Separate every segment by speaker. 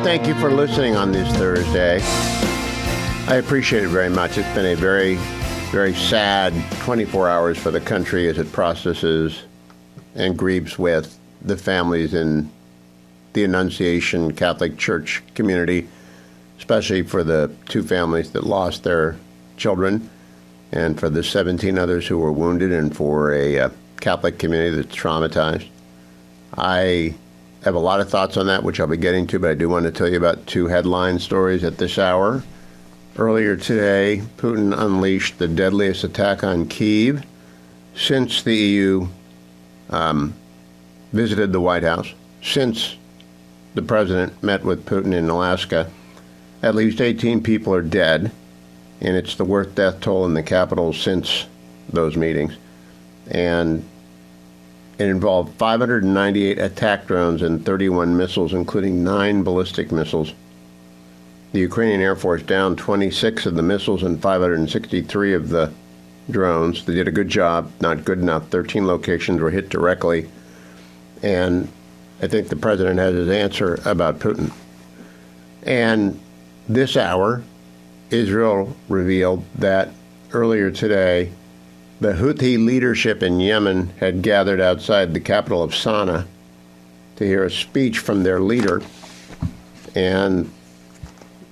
Speaker 1: thank you for listening on this Thursday. I appreciate it very much. It's been a very, very sad 24 hours for the country as it processes and grieves with the families in the Annunciation Catholic Church community, especially for the 2 families that lost their children and for the 17 others who were wounded and for a Catholic community that's traumatized. I have a lot of thoughts on that, which I'll be getting to, but I do want to tell you about 2 headline stories at this hour. Earlier today, Putin unleashed the deadliest attack on Kyiv since the EU visited the White House, since the president met with Putin in Alaska. At least 18 people are dead, and it's the worst death toll in the capital since those meetings. And it involved 598 attack drones and 31 missiles, including 9 ballistic missiles. The Ukrainian Air Force downed 26 of the missiles and 563 of the drones. They did a good job, not good enough. 13 locations were hit directly. And I think the president has his answer about Putin. And this hour, Israel revealed that earlier today, the Houthi leadership in Yemen had gathered outside the capital of Sana'a to hear a speech from their leader. And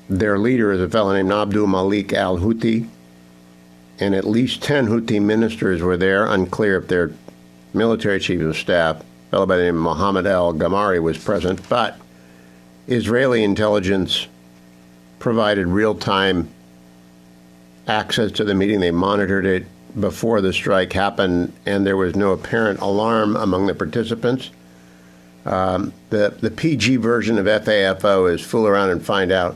Speaker 1: their leader is a fellow named Abdul Malik al-Houthi. And at least 10 Houthi ministers were there. Unclear if their military chief of staff, a fellow by the name of Mohammed al-Gamari, was present. But Israeli intelligence provided real-time access to the meeting. They monitored it before the strike happened, and there was no apparent alarm among the participants. The PG version of FAFO is fool around and find out.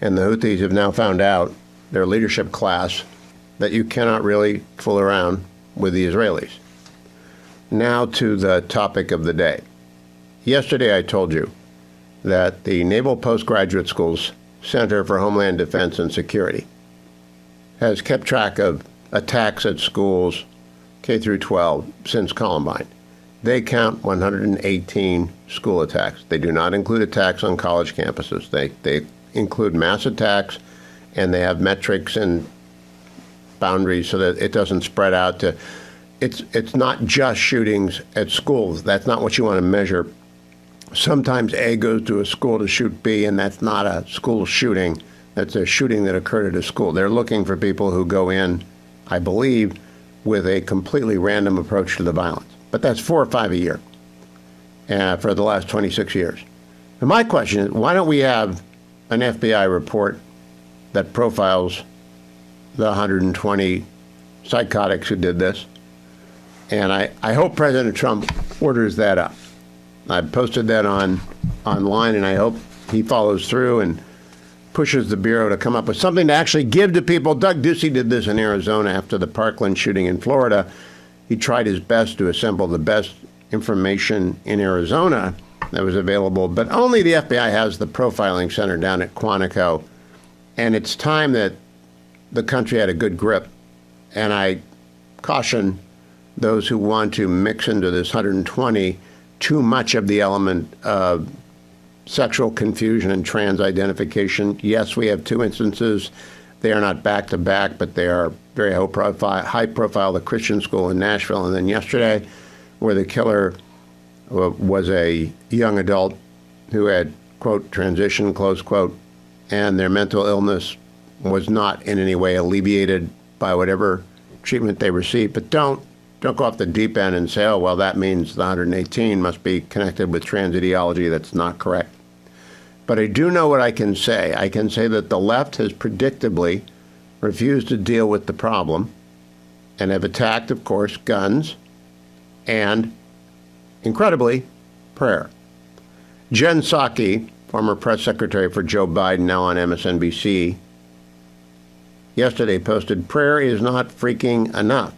Speaker 1: And the Houthis have now found out, their leadership class, that you cannot really fool around with the Israelis. Now to the topic of the day. Yesterday I told you that the Naval Postgraduate School's Center for Homeland Defense and Security has kept track of attacks at schools K through 12 since Columbine. They count 118 school attacks. They do not include attacks on college campuses. They include mass attacks, and they have metrics and boundaries so that it doesn't spread out to. It's not just shootings at schools. That's not what you want to measure. Sometimes A goes to a school to shoot B, and that's not a school shooting. That's a shooting that occurred at a school. They're looking for people who go in, I believe, with a completely random approach to the violence. But that's 4 or 5 a year for the last 26 years. And my question is, why don't we have an FBI report that profiles the 120 psychotics who did this? And I hope President Trump orders that up. I've posted that online, and I hope he follows through and pushes the Bureau to come up with something to actually give to people. Doug Ducey did this in Arizona after the Parkland shooting in Florida. He tried his best to assemble the best information in Arizona that was available, but only the FBI has the profiling center down at Quantico. And it's time that the country had a good grip. And I caution those who want to mix into this 120 too much of the element of sexual confusion and trans identification. Yes, we have 2 instances. They are not back to back, but they are very high profile, the Christian school in Nashville. And then yesterday, where the killer was a young adult who had, quote, transitioned, close quote, and their mental illness was not in any way alleviated by whatever treatment they received. But don't go off the deep end and say, oh, well, that means the 118 must be connected with trans ideology. That's not correct. But I do know what I can say. I can say that the left has predictably refused to deal with the problem and have attacked, of course, guns and, incredibly, prayer. Jen Psaki, former press secretary for Joe Biden, now on MSNBC, yesterday posted, prayer is not freaking enough.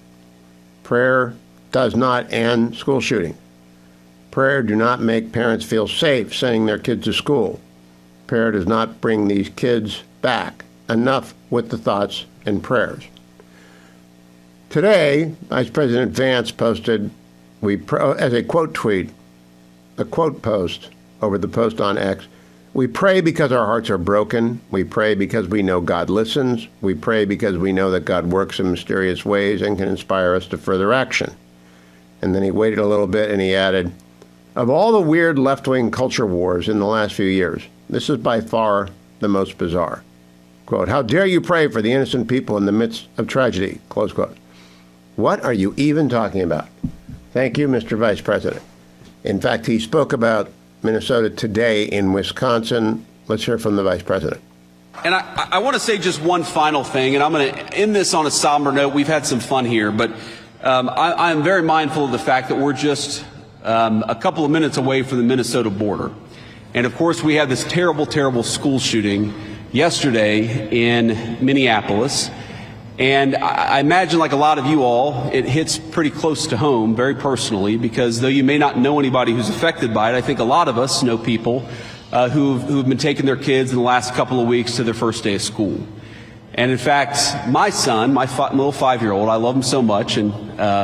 Speaker 1: Prayer does not end school shooting. Prayer do not make parents feel safe sending their kids to school. Prayer does not bring these kids back. Enough with the thoughts and prayers. Today, Vice President Vance posted, as a quote tweet, a quote post over the post on X, We pray because our hearts are broken. We pray because we know God listens. We pray because we know that God works in mysterious ways and can inspire us to further action. And then he waited a little bit and he added, of all the weird left-wing culture wars in the last few years, this is by far the most bizarre. Quote, how dare you pray for the innocent people in the midst of tragedy, close quote. What are you even talking about? Thank you, Mr. Vice President. In fact, he spoke about Minnesota today in Wisconsin. Let's hear from the Vice President.
Speaker 2: And I want to say just one final thing, and I'm going to end this on a somber note. We've had some fun here, but I am very mindful of the fact that we're just a couple of minutes away from the Minnesota border. And of course, we had this terrible, terrible school shooting yesterday in Minneapolis. And I imagine, like a lot of you all, it hits pretty close to home, very personally, because though you may not know anybody who's affected by it, I think a lot of us know people who've been taking their kids in the last couple of weeks to their first day of school. And in fact, my son, my little 5-year-old, I love him so much, and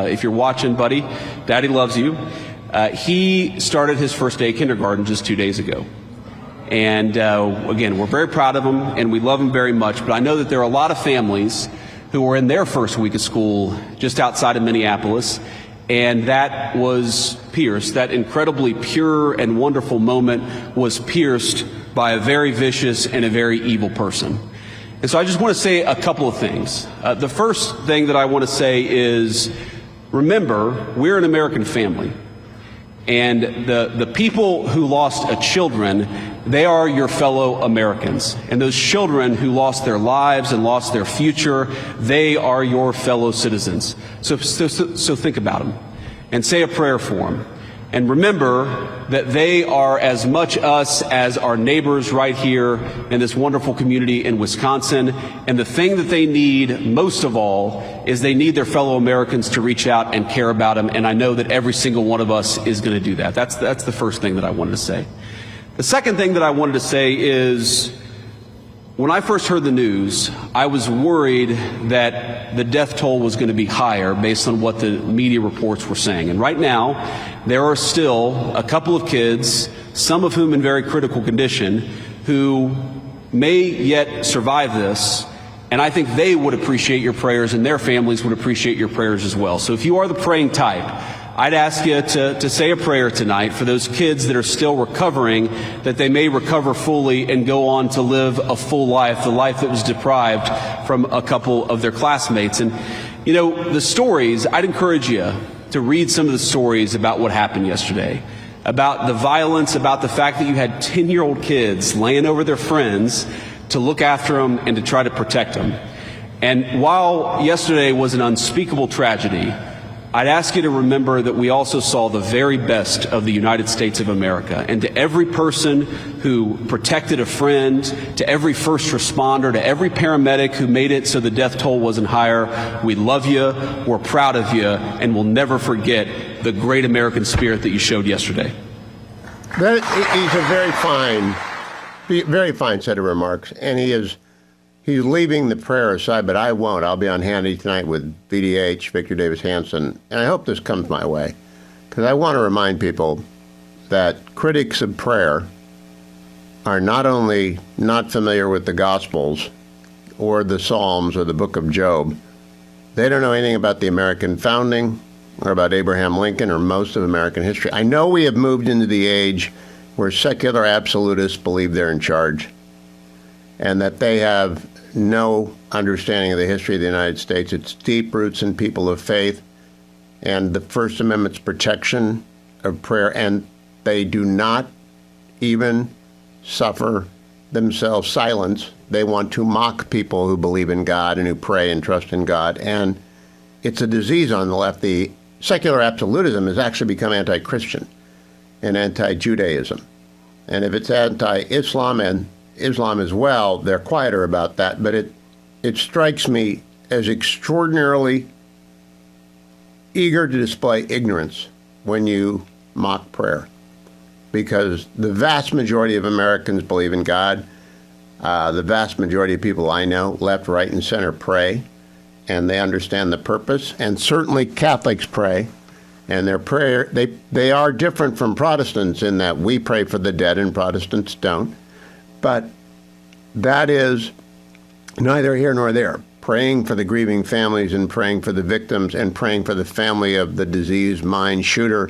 Speaker 2: if you're watching, buddy, Daddy loves you. He started his first day of kindergarten just 2 days ago. And again, we're very proud of him, and we love him very much, but I know that there are a lot of families who were in their first week of school just outside of Minneapolis, and that was pierced. That incredibly pure and wonderful moment was pierced by a very vicious and a very evil person. And so I just want to say a couple of things. The first thing that I want to say is, remember, we're an American family. And the people who lost children, they are your fellow Americans. And those children who lost their lives and lost their future, they are your fellow citizens. So think about them and say a prayer for them. And remember that they are as much us as our neighbors right here in this wonderful community in Wisconsin. And the thing that they need most of all is they need their fellow Americans to reach out and care about them. And I know that every single one of us is going to do that. That's the first thing that I wanted to say. The second thing that I wanted to say is, when I first heard the news, I was worried that the death toll was going to be higher based on what the media reports were saying. And right now, there are still a couple of kids, some of whom in very critical condition, who may yet survive this. And I think they would appreciate your prayers, and their families would appreciate your prayers as well. So if you are the praying type, I'd ask you to say a prayer tonight for those kids that are still recovering, that they may recover fully and go on to live a full life, the life that was deprived from a couple of their classmates. And, you know, the stories, I'd encourage you to read some of the stories about what happened yesterday, about the violence, about the fact that you had 10-year-old kids laying over their friends to look after them and to try to protect them. And while yesterday was an unspeakable tragedy, I'd ask you to remember that we also saw the very best of the United States of America. And to every person who protected a friend, to every first responder, to every paramedic who made it so the death toll wasn't higher, we love you, we're proud of you, and we'll never forget the great American spirit that you showed yesterday.
Speaker 1: He's a very fine set of remarks, and he's leaving the prayer aside, but I won't. I'll be on handy tonight with VDH, Victor Davis Hanson, and I hope this comes my way, because I want to remind people that critics of prayer are not only not familiar with the Gospels or the Psalms or the book of Job, they don't know anything about the American founding or about Abraham Lincoln or most of American history. I know we have moved into the age where secular absolutists believe they're in charge and that they have no understanding of the history of the United States, its deep roots in people of faith, and the First Amendment's protection of prayer, and they do not even suffer themselves silence. They want to mock people who believe in God and who pray and trust in God, and it's a disease on the left. The secular absolutism has actually become anti-Christian and anti-Judaism, and if it's anti-Islam and Islam as well, they're quieter about that, but it strikes me as extraordinarily eager to display ignorance when you mock prayer, because the vast majority of Americans believe in God. The vast majority of people I know, left, right, and center, pray, and they understand the purpose, and certainly Catholics pray, and their prayer, they are different from Protestants in that we pray for the dead and Protestants don't. But that is neither here nor there. Praying for the grieving families and praying for the victims and praying for the family of the diseased mine shooter,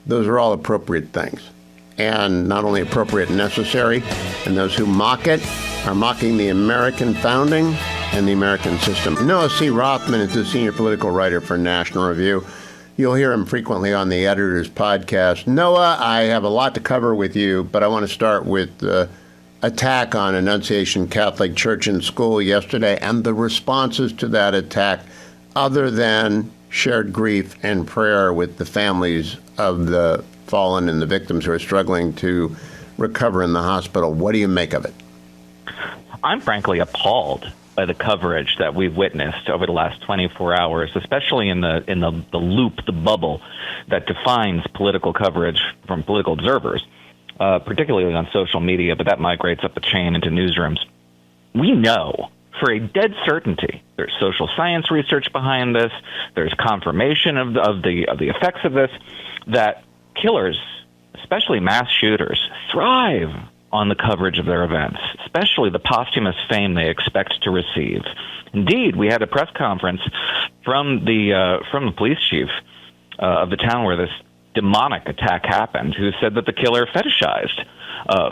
Speaker 1: those are all appropriate things. And not only appropriate and necessary, and those who mock it are mocking the American founding and the American system. Noah C. Rothman is the senior political writer for National Review. You'll hear him frequently on the Editor's Podcast. Noah, I have a lot to cover with you, but I want to start with the attack on Annunciation Catholic Church and School yesterday and the responses to that attack, other than shared grief and prayer with the families of the fallen and the victims who are struggling to recover in the hospital. What do you make of it?
Speaker 3: I'm frankly appalled by the coverage that we've witnessed over the last 24 hours, especially in the loop, the bubble that defines political coverage from political observers, particularly on social media, but that migrates up the chain into newsrooms. We know for a dead certainty, there's social science research behind this, there's confirmation of the effects of this, that killers, especially mass shooters, thrive on the coverage of their events, especially the posthumous fame they expect to receive. Indeed, we had a press conference from the police chief of the town where this demonic attack happened, who said that the killer fetishized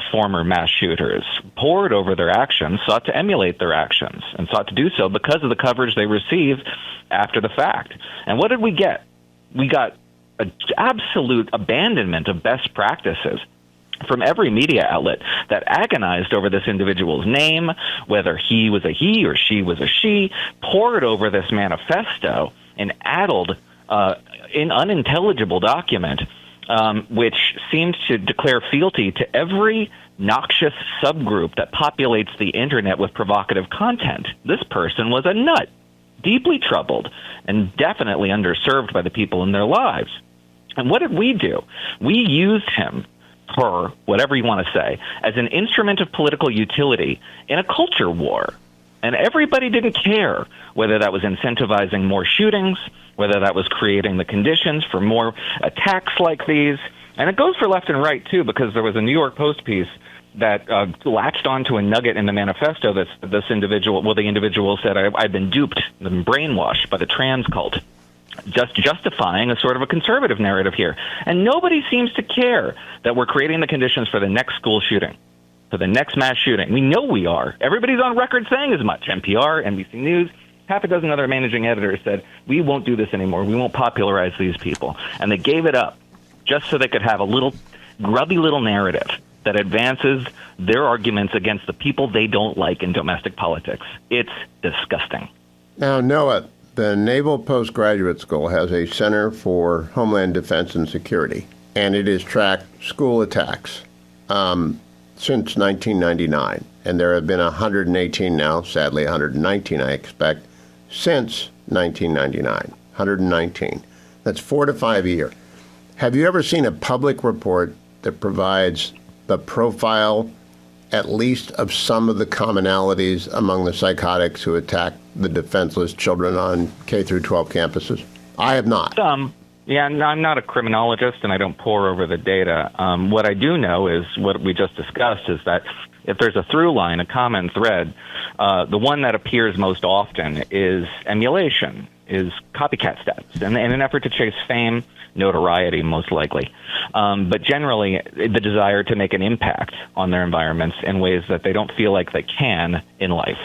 Speaker 3: former mass shooters, pored over their actions, sought to emulate their actions, and sought to do so because of the coverage they received after the fact. And what did we get? We got an absolute abandonment of best practices from every media outlet that agonized over this individual's name, whether he was a he or she was a she, pored over this manifesto, an addled, unintelligible document, which seemed to declare fealty to every noxious subgroup that populates the internet with provocative content. This person was a nut, deeply troubled, and definitely underserved by the people in their lives. And what did we do? We used him, her, whatever you want to say, as an instrument of political utility in a culture war. And everybody didn't care whether that was incentivizing more shootings, whether that was creating the conditions for more attacks like these. And it goes for left and right, too, because there was a New York Post piece that latched onto a nugget in the manifesto that the individual said, I've been duped, been brainwashed by the trans cult, just justifying a sort of a conservative narrative here. And nobody seems to care that we're creating the conditions for the next school shooting, for the next mass shooting. We know we are. Everybody's on record saying as much. NPR, NBC News, half a dozen other managing editors said, we won't do this anymore. We won't popularize these people. And they gave it up just so they could have a little grubby little narrative that advances their arguments against the people they don't like in domestic politics. It's disgusting.
Speaker 1: Now, Noah, the Naval Postgraduate School has a Center for Homeland Defense and Security, and it has tracked school attacks since 1999. And there have been 118 now, sadly 119, I expect, since 1999. 119. That's 4 to 5 a year. Have you ever seen a public report that provides the profile, at least of some of the commonalities among the psychotics who attack the defenseless children on K through 12 campuses? I have not.
Speaker 3: Yeah, no, I'm not a criminologist, and I don't pore over the data. What I do know is what we just discussed is that if there's a through line, a common thread, the one that appears most often is emulation, is copycat status, and in an effort to chase fame, notoriety, most likely. But generally, the desire to make an impact on their environments in ways that they don't feel like they can in life.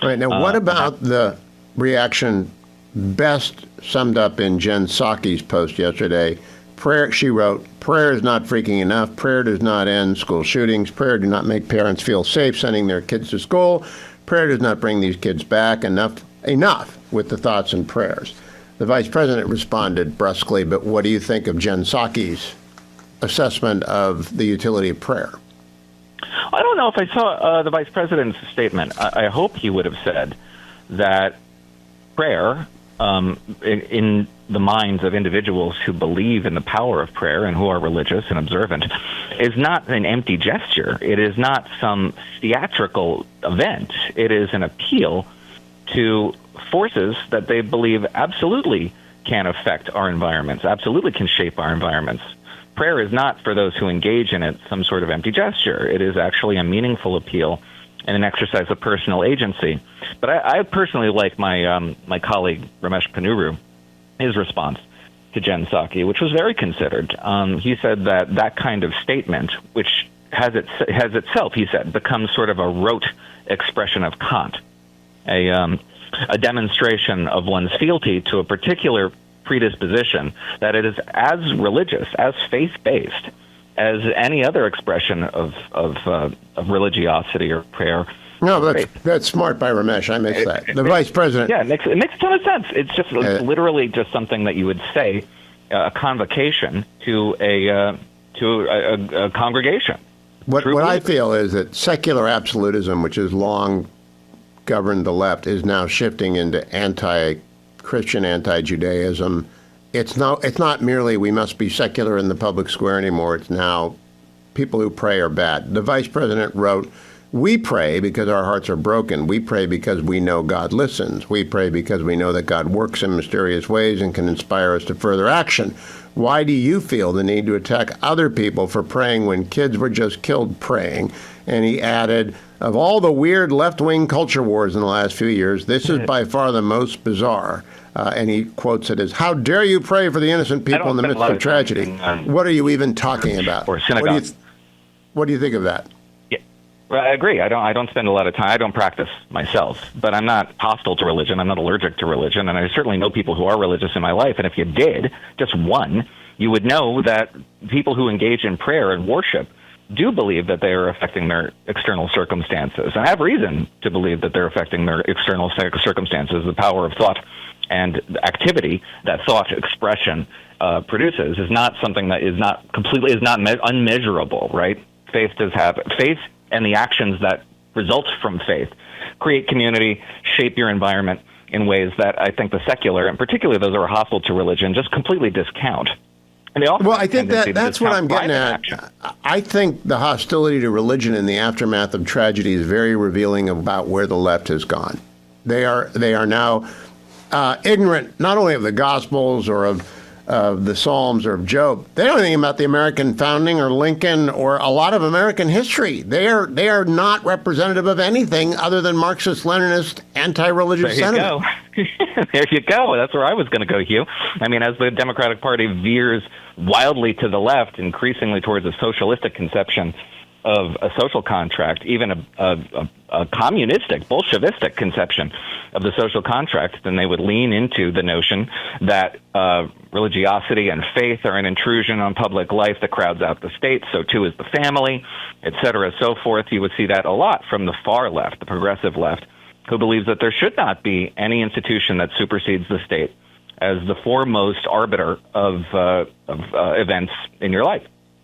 Speaker 1: All right. Now, what about the reaction best summed up in Jen Psaki's post yesterday? Prayer, she wrote, prayer is not freaking enough. Prayer does not end school shootings. Prayer does not make parents feel safe sending their kids to school. Prayer does not bring these kids back. Enough with the thoughts and prayers. The vice president responded brusquely, but what do you think of Jen Psaki's assessment of the utility of prayer?
Speaker 3: I don't know if I saw the vice president's statement. I hope he would have said that prayer, in the minds of individuals who believe in the power of prayer and who are religious and observant, is not an empty gesture. It is not some theatrical event. It is an appeal to forces that they believe absolutely can affect our environments, absolutely can shape our environments. prayer is not, for those who engage in it, some sort of empty gesture. It is actually a meaningful appeal and an exercise of personal agency. But I personally like my my colleague Ramesh Ponnuru, his response to Jen Psaki, which was very considered. He said that kind of statement, which has itself, he said, become sort of a rote expression of Kant, a demonstration of one's fealty to a particular predisposition, that it is as religious, as faith-based as any other expression of religiosity or prayer.
Speaker 1: No, that's smart by Ramesh. I missed that. The vice president.
Speaker 3: Yeah, it makes a ton of sense. It's just literally just something that you would say, a convocation to a congregation.
Speaker 1: What I feel is that secular absolutism, which has long governed the left, is now shifting into anti-Christian, anti-Judaism. It's not merely we must be secular in the public square anymore. It's now people who pray are bad. The vice president wrote, "We pray because our hearts are broken. We pray because we know God listens. We pray because we know that God works in mysterious ways and can inspire us to further action. Why do you feel the need to attack other people for praying when kids were just killed praying?" And he added, "Of all the weird left-wing culture wars in the last few years, this is by far the most bizarre." And he quotes it as, "How dare you pray for the innocent people in the midst of tragedy? What are you even talking about?"
Speaker 3: Or synagogue.
Speaker 1: What do you think of that?
Speaker 3: Yeah, well, I agree. I don't spend a lot of time. I don't practice myself, but I'm not hostile to religion. I'm not allergic to religion, and I certainly know people who are religious in my life. And if you did, just one, you would know that people who engage in prayer and worship do believe that they are affecting their external circumstances, and have reason to believe that they're affecting their external circumstances. The power of thought and activity that thought expression produces is not something that is not unmeasurable, right? Faith and the actions that result from faith create community, shape your environment in ways that I think the secular, and particularly those who are hostile to religion, just completely discount. And they also
Speaker 1: I think that's what I'm getting at. Action. I think the hostility to religion in the aftermath of tragedy is very revealing about where the left has gone. They are now ignorant not only of the Gospels or of the Psalms or of Job. They don't know anything about the American founding or Lincoln or a lot of American history. They are not representative of anything other than Marxist-Leninist anti-religious sentiment.
Speaker 3: There you go. That's where I was going to go, Hugh. I mean, as the Democratic Party veers wildly to the left, increasingly towards a socialistic conception of a social contract, even a communistic, Bolshevistic conception of the social contract, then they would lean into the notion that religiosity and faith are an intrusion on public life that crowds out the state, so too is the family, et cetera, so forth. You would see that a lot from the far left, the progressive left, who believes that there should not be any institution that supersedes the state as the foremost arbiter of events in your life.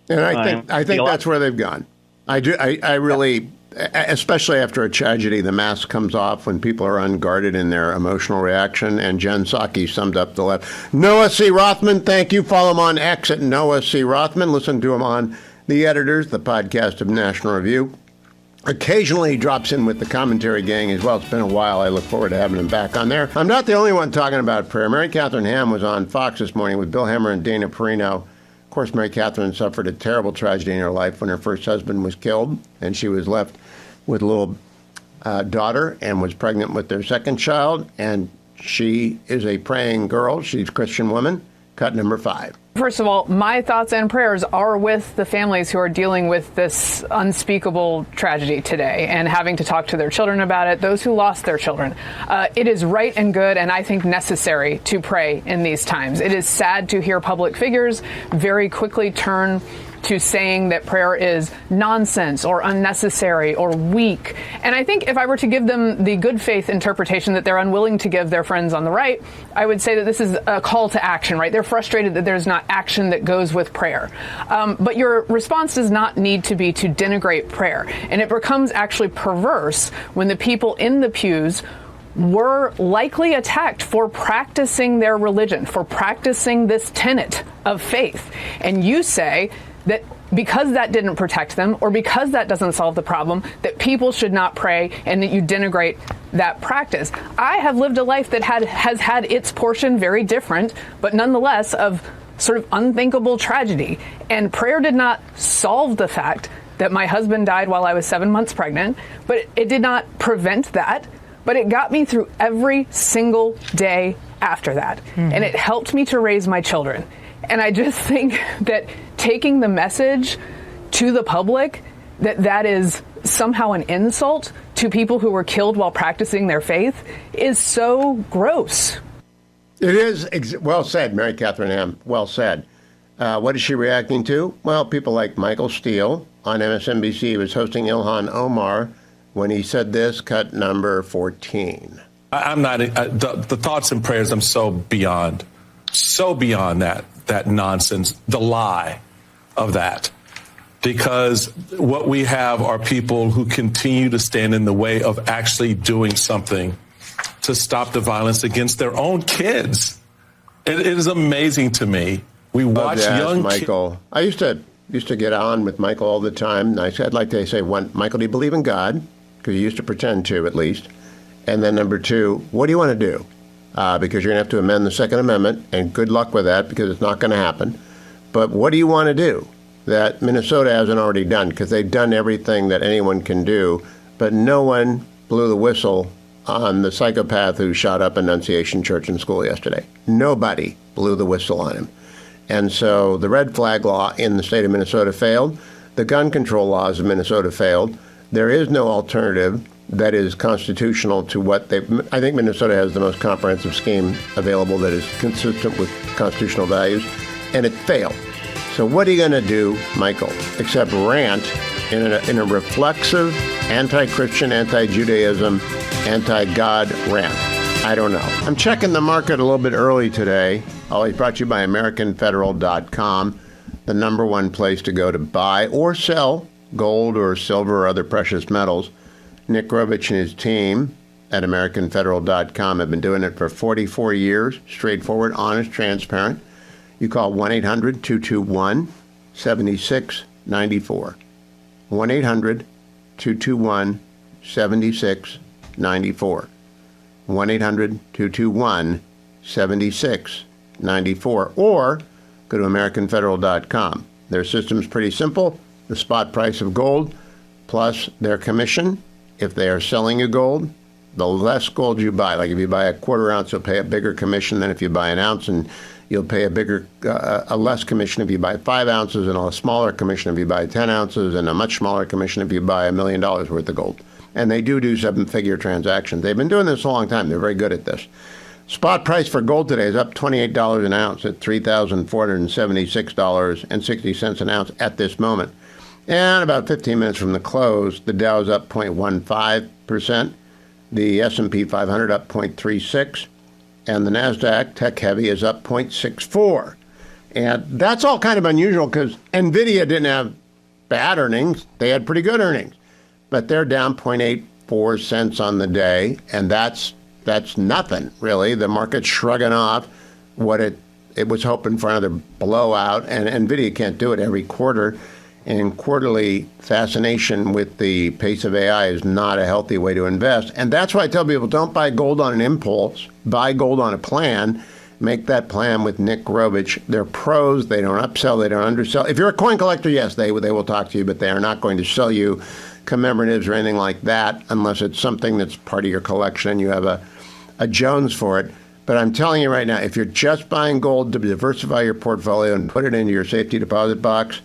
Speaker 1: And I think that's where they've gone. I do. I really, especially after a tragedy, the mask comes off when people are unguarded in their emotional reaction. And Jen Psaki summed up the left. Noah C. Rothman, thank you. Follow him on X at Noah C. Rothman. Listen to him on The Editors, the podcast of National Review. Occasionally he drops in with the commentary gang as well. It's been a while. I look forward to having him back on there. I'm not the only one talking about prayer. Mary Catherine Ham was on Fox this morning with Bill Hemmer and Dana Perino. Of course, Mary Catherine suffered a terrible tragedy in her life when her first husband was killed, and she was left with a little daughter and was pregnant with their second child. And she is a praying girl. She's a Christian woman. Cut number 5.
Speaker 4: First of all, my thoughts and prayers are with the families who are dealing with this unspeakable tragedy today and having to talk to their children about it, those who lost their children. It is right and good and I think necessary to pray in these times. It is sad to hear public figures very quickly turn to saying that prayer is nonsense or unnecessary or weak. And I think if I were to give them the good faith interpretation that they're unwilling to give their friends on the right, I would say that this is a call to action, right? They're frustrated that there's not action that goes with prayer. But your response does not need to be to denigrate prayer. And it becomes actually perverse when the people in the pews were likely attacked for practicing their religion, for practicing this tenet of faith. And you say that because that didn't protect them or because that doesn't solve the problem, that people should not pray and that you denigrate that practice. I have lived a life that has had its portion, very different, but nonetheless, of sort of unthinkable tragedy. And prayer did not solve the fact that my husband died while I was 7 months pregnant, but it did not prevent that. But it got me through every single day after that. And it helped me to raise my children. And I just think that taking the message to the public that is somehow an insult to people who were killed while practicing their faith is so gross.
Speaker 1: It is well said, Mary Catherine Ham. Well said. What is she reacting to? Well, people like Michael Steele on MSNBC was hosting Ilhan Omar when he said this, cut number 14.
Speaker 5: I'm not, the thoughts and prayers, I'm so beyond that nonsense, the lie of that. Because what we have are people who continue to stand in the way of actually doing something to stop the violence against their own kids. It is amazing to me. We watch young
Speaker 1: Michael. I used to get on with Michael all the time. I'd like to say, one, Michael, do you believe in God? Because he used to pretend to, at least. And then number two, what do you want to do? Because you're going to have to amend the Second Amendment, and good luck with that because it's not going to happen. But what do you want to do that Minnesota hasn't already done? Because they've done everything that anyone can do, but no one blew the whistle on the psychopath who shot up Annunciation Church and School yesterday. Nobody blew the whistle on him. And so the red flag law in the state of Minnesota failed. The gun control laws of Minnesota failed. There is no alternative that is constitutional to what they... I think Minnesota has the most comprehensive scheme available that is consistent with constitutional values, and it failed. So what are you going to do, Michael, except rant in a reflexive, anti-Christian, anti-Judaism, anti-God rant? I don't know. I'm checking the market a little bit early today. Always brought to you by AmericanFederal.com, the number one place to go to buy or sell gold or silver or other precious metals. Nick Grovich and his team at AmericanFederal.com have been doing it for 44 years. Straightforward, honest, transparent. You call 1-800-221-7694. 1-800-221-7694. 1-800-221-7694. Or go to AmericanFederal.com. Their system's pretty simple. The spot price of gold plus their commission. If they are selling you gold, the less gold you buy, like if you buy a quarter ounce, you'll pay a bigger commission than if you buy an ounce, and you'll pay a less commission if you buy 5 ounces, and a smaller commission if you buy 10 ounces, and a much smaller commission if you buy $1 million worth of gold. And they do 7-figure transactions. They've been doing this a long time. They're very good at this. Spot price for gold today is up $28 an ounce at $3,476.60 an ounce at this moment. And about 15 minutes from the close, the Dow's up 0.15%, the S&P 500 up 0.36%, and the NASDAQ tech heavy is up 0.64%. And that's all kind of unusual because NVIDIA didn't have bad earnings. They had pretty good earnings. But they're down 0.84 cents on the day, and that's nothing, really. The market's shrugging off what it was hoping for another blowout, and NVIDIA can't do it every quarter. And quarterly fascination with the pace of AI is not a healthy way to invest. And that's why I tell people, don't buy gold on an impulse. Buy gold on a plan. Make that plan with Nick Grovich. They're pros. They don't upsell. They don't undersell. If you're a coin collector, yes, they will talk to you, but they are not going to sell you commemoratives or anything like that unless it's something that's part of your collection and you have a Jones for it. But I'm telling you right now, if you're just buying gold to diversify your portfolio and put it into your safety deposit box,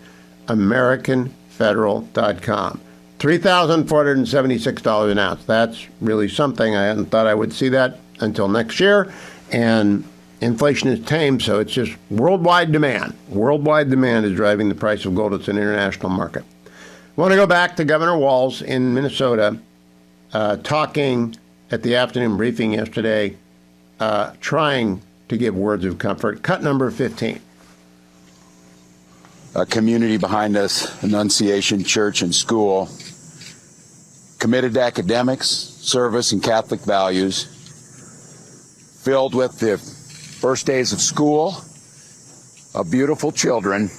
Speaker 1: AmericanFederal.com. $3,476 an ounce. That's really something. I hadn't thought I would see that until next year. And inflation is tame, so it's just worldwide demand. Worldwide demand is driving the price of gold. It's an international market. I want to go back to Governor Walz in Minnesota, talking at the afternoon briefing yesterday, trying to give words of comfort. Cut number 15.
Speaker 6: A community behind us, Annunciation Church and School, committed to academics, service, and Catholic values, filled with the first days of school of beautiful children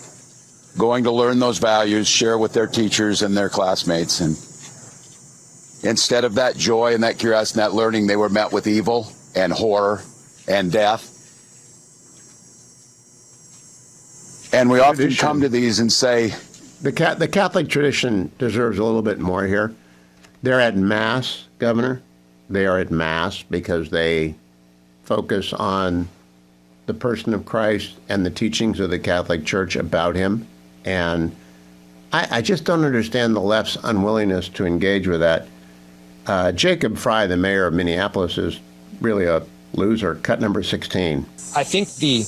Speaker 6: going to learn those values, share with their teachers and their classmates. And instead of that joy and that curiosity and that learning, they were met with evil and horror and death. And we often
Speaker 1: tradition.
Speaker 6: come to these and say,
Speaker 1: The Catholic tradition deserves a little bit more here. They're at Mass, Governor. They are at Mass because they focus on the person of Christ and the teachings of the Catholic Church about him. And I just don't understand the left's unwillingness to engage with that. Jacob Fry, the mayor of Minneapolis, is really a loser. Cut number 16.
Speaker 7: I think the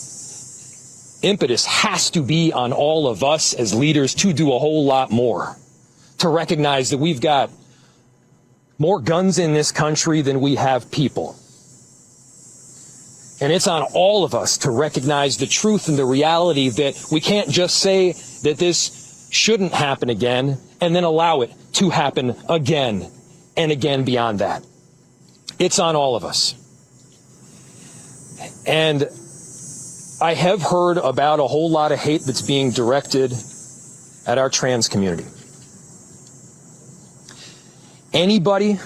Speaker 7: impetus has to be on all of us as leaders to do a whole lot more, to recognize that we've got more guns in this country than we have people. And it's on all of us to recognize the truth and the reality that we can't just say that this shouldn't happen again and then allow it to happen again and again beyond that. It's on all of us. And I have heard about a whole lot of hate that's being directed at our trans community. Anybody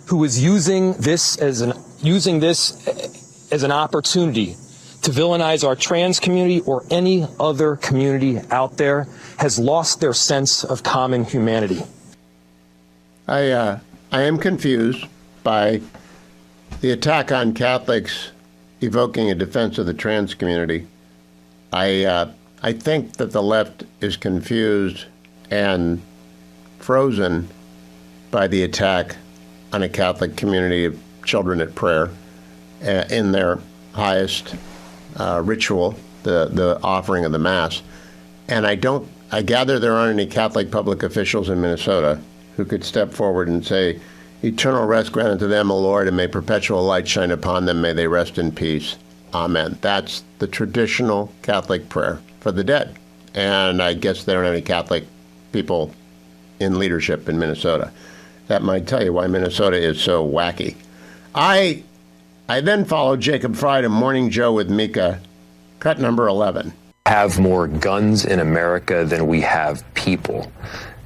Speaker 7: who is using this as an opportunity to villainize our trans community or any other community out there has lost their sense of common humanity.
Speaker 1: I am confused by the attack on Catholics evoking a defense of the trans community. I think that the left is confused and frozen by the attack on a Catholic community of children at prayer in their highest ritual, the offering of the Mass. And I gather there aren't any Catholic public officials in Minnesota who could step forward and say, "Eternal rest granted to them, O Lord, and may perpetual light shine upon them. May they rest in peace. Amen." That's the traditional Catholic prayer for the dead. And I guess there aren't any Catholic people in leadership in Minnesota. That might tell you why Minnesota is so wacky. I then followed Jacob Fry to Morning Joe with Mika, cut number 11.
Speaker 8: Have more guns in America than we have people.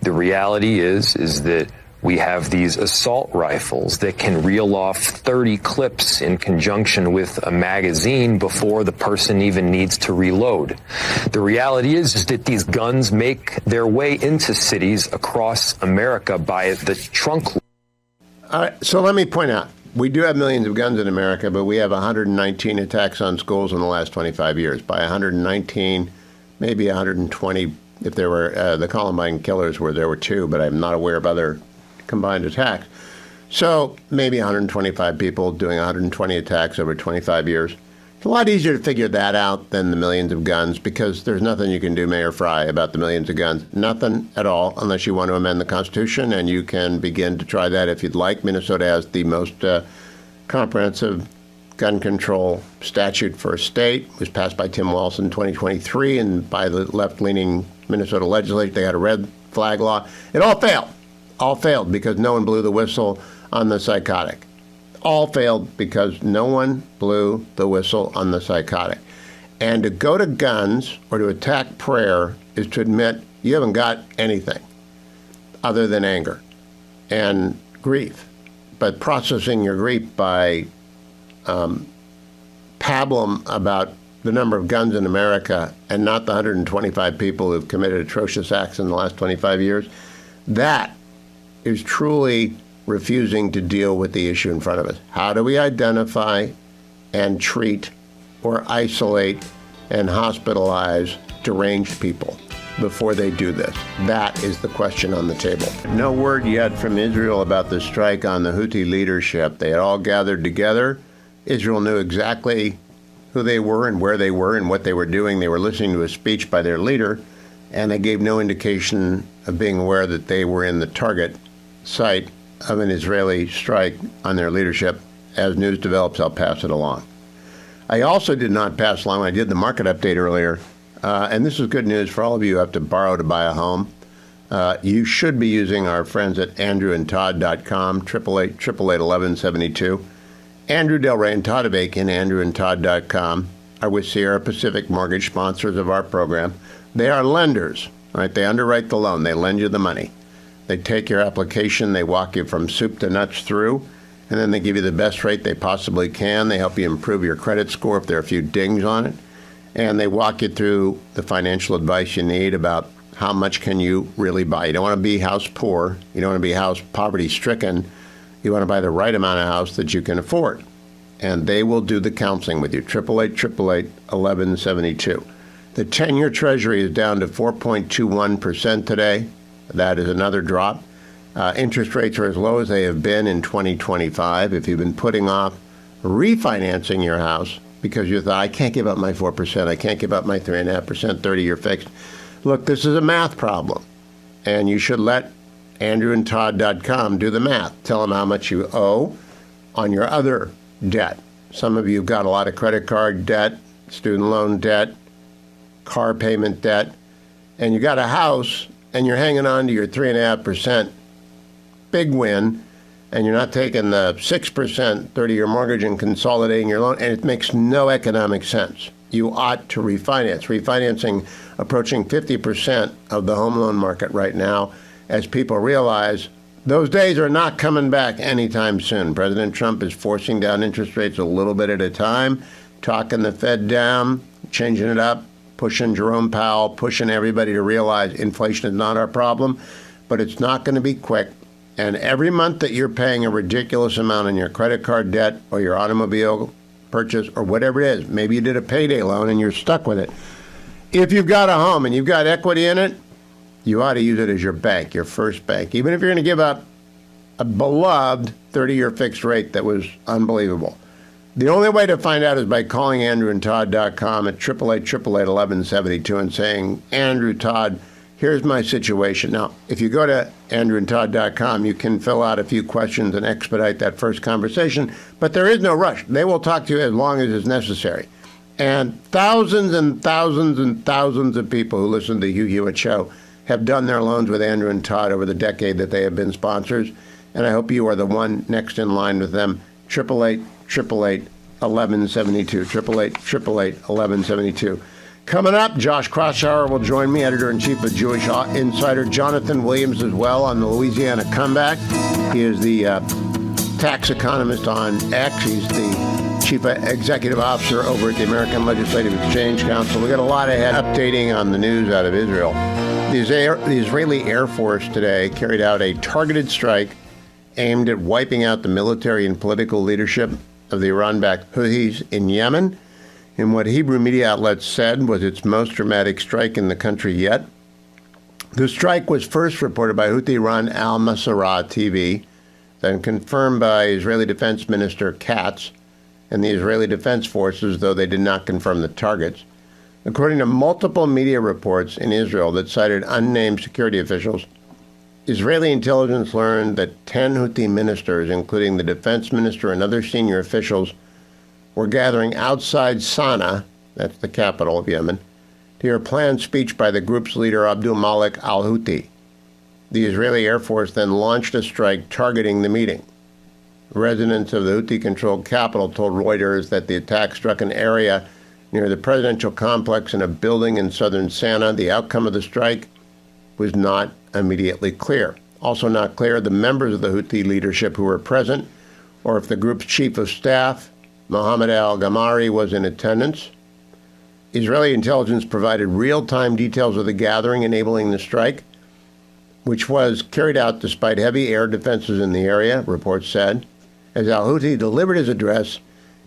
Speaker 8: The reality is that we have these assault rifles that can reel off 30 clips in conjunction with a magazine before the person even needs to reload. The reality is that these guns make their way into cities across America by the trunk.
Speaker 1: All right, so let me point out, we do have millions of guns in America, but we have 119 attacks on schools in the last 25 years. By 119, maybe 120 if there were, the Columbine killers there were two, but I'm not aware of other combined attacks. So maybe 125 people doing 120 attacks over 25 years. It's a lot easier to figure that out than the millions of guns, because there's nothing you can do, Mayor Fry, about the millions of guns. Nothing at all, unless you want to amend the Constitution, and you can begin to try that if you'd like. Minnesota has the most comprehensive gun control statute for a state. It was passed by Tim Walz in 2023, and by the left-leaning Minnesota legislature, they had a red flag law. It all failed. All failed because no one blew the whistle on the psychotic. All failed because no one blew the whistle on the psychotic. And to go to guns or to attack prayer is to admit you haven't got anything other than anger and grief. But processing your grief by pablum about the number of guns in America and not the 125 people who've committed atrocious acts in the last 25 years, that is truly refusing to deal with the issue in front of us. How do we identify and treat or isolate and hospitalize deranged people before they do this? That is the question on the table. No word yet from Israel about the strike on the Houthi leadership. They had all gathered together. Israel knew exactly who they were and where they were and what they were doing. They were listening to a speech by their leader, and they gave no indication of being aware that they were in the target site of an Israeli strike on their leadership. As news develops, I'll pass it along. I also did not pass along, I did the market update earlier, and this is good news for all of you who have to borrow to buy a home. You should be using our friends at andrewandtodd.com, 888-888-1172. Andrew Del Rey and Todd Avakian, andrewandtodd.com, are with Sierra Pacific Mortgage, sponsors of our program. They are lenders, right? They underwrite the loan. They lend you the money. They take your application, they walk you from soup to nuts through, and then they give you the best rate they possibly can. They help you improve your credit score if there are a few dings on it. and they walk you through the financial advice you need about how much can you really buy. You don't want to be house poor. You don't want to be house poverty stricken. You want to buy the right amount of house that you can afford. And they will do the counseling with you. 888-888-1172. The 10-year Treasury is down to 4.21% today. That is another drop. Interest rates are as low as they have been in 2025. If you've been putting off refinancing your house because you thought, I can't give up my 4%, I can't give up my 3.5% 30-year fixed. Look, this is a math problem, and you should let andrewandtodd.com do the math. Tell them how much you owe on your other debt. Some of you have got a lot of credit card debt, student loan debt, car payment debt, and you got a house and you're hanging on to your 3.5%. Big win, and you're not taking the 6% 30-year mortgage and consolidating your loan, and it makes no economic sense. You ought to refinance. Refinancing approaching 50% of the home loan market right now as people realize those days are not coming back anytime soon. President Trump is forcing down interest rates a little bit at a time, talking the Fed down, changing it up, pushing Jerome Powell, pushing everybody to realize inflation is not our problem, but it's not going to be quick. And every month that you're paying a ridiculous amount on your credit card debt or your automobile purchase or whatever it is, maybe you did a payday loan and you're stuck with it. If you've got a home and you've got equity in it, you ought to use it as your bank, your first bank, even if you're going to give up a beloved 30-year fixed rate that was unbelievable. The only way to find out is by calling andrewandtodd.com at 888-888-1172 and saying, Andrew Todd, here's my situation. Now, if you go to andrewandtodd.com, you can fill out a few questions and expedite that first conversation, but there is no rush. They will talk to you as long as is necessary. And thousands and thousands and thousands of people who listen to the Hugh Hewitt Show have done their loans with Andrew and Todd over the decade that they have been sponsors, and I hope you are the one next in line with them. 888-888-1172. 888-888-1172. Coming up, Josh Kraushaar will join me, editor-in-chief of Jewish Insider. Jonathan Williams as well on the Louisiana comeback. He is the tax economist on X. He's the chief executive officer over at the American Legislative Exchange Council. We got a lot ahead updating on the news out of Israel. The Israeli Air Force today carried out a targeted strike aimed at wiping out the military and political leadership of the Iran-backed Houthis in Yemen, in what Hebrew media outlets said was its most dramatic strike in the country yet. The strike was first reported by Houthi-run Al Masirah TV, then confirmed by Israeli Defense Minister Katz and the Israeli Defense Forces, though they did not confirm the targets. According to multiple media reports in Israel that cited unnamed security officials, Israeli intelligence learned that 10 Houthi ministers, including the defense minister and other senior officials, were gathering outside Sana'a, that's the capital of Yemen, to hear a planned speech by the group's leader Abdul Malik al-Houthi. The Israeli Air Force then launched a strike targeting the meeting. Residents of the Houthi-controlled capital told Reuters that the attack struck an area near the presidential complex in a building in southern Sana'a. The outcome of the strike was not immediately clear. Also not clear the members of the Houthi leadership who were present, or if the group's chief of staff, Mohammed al-Gamari, was in attendance. Israeli intelligence provided real-time details of the gathering enabling the strike, which was carried out despite heavy air defenses in the area, reports said. As al-Houthi delivered his address,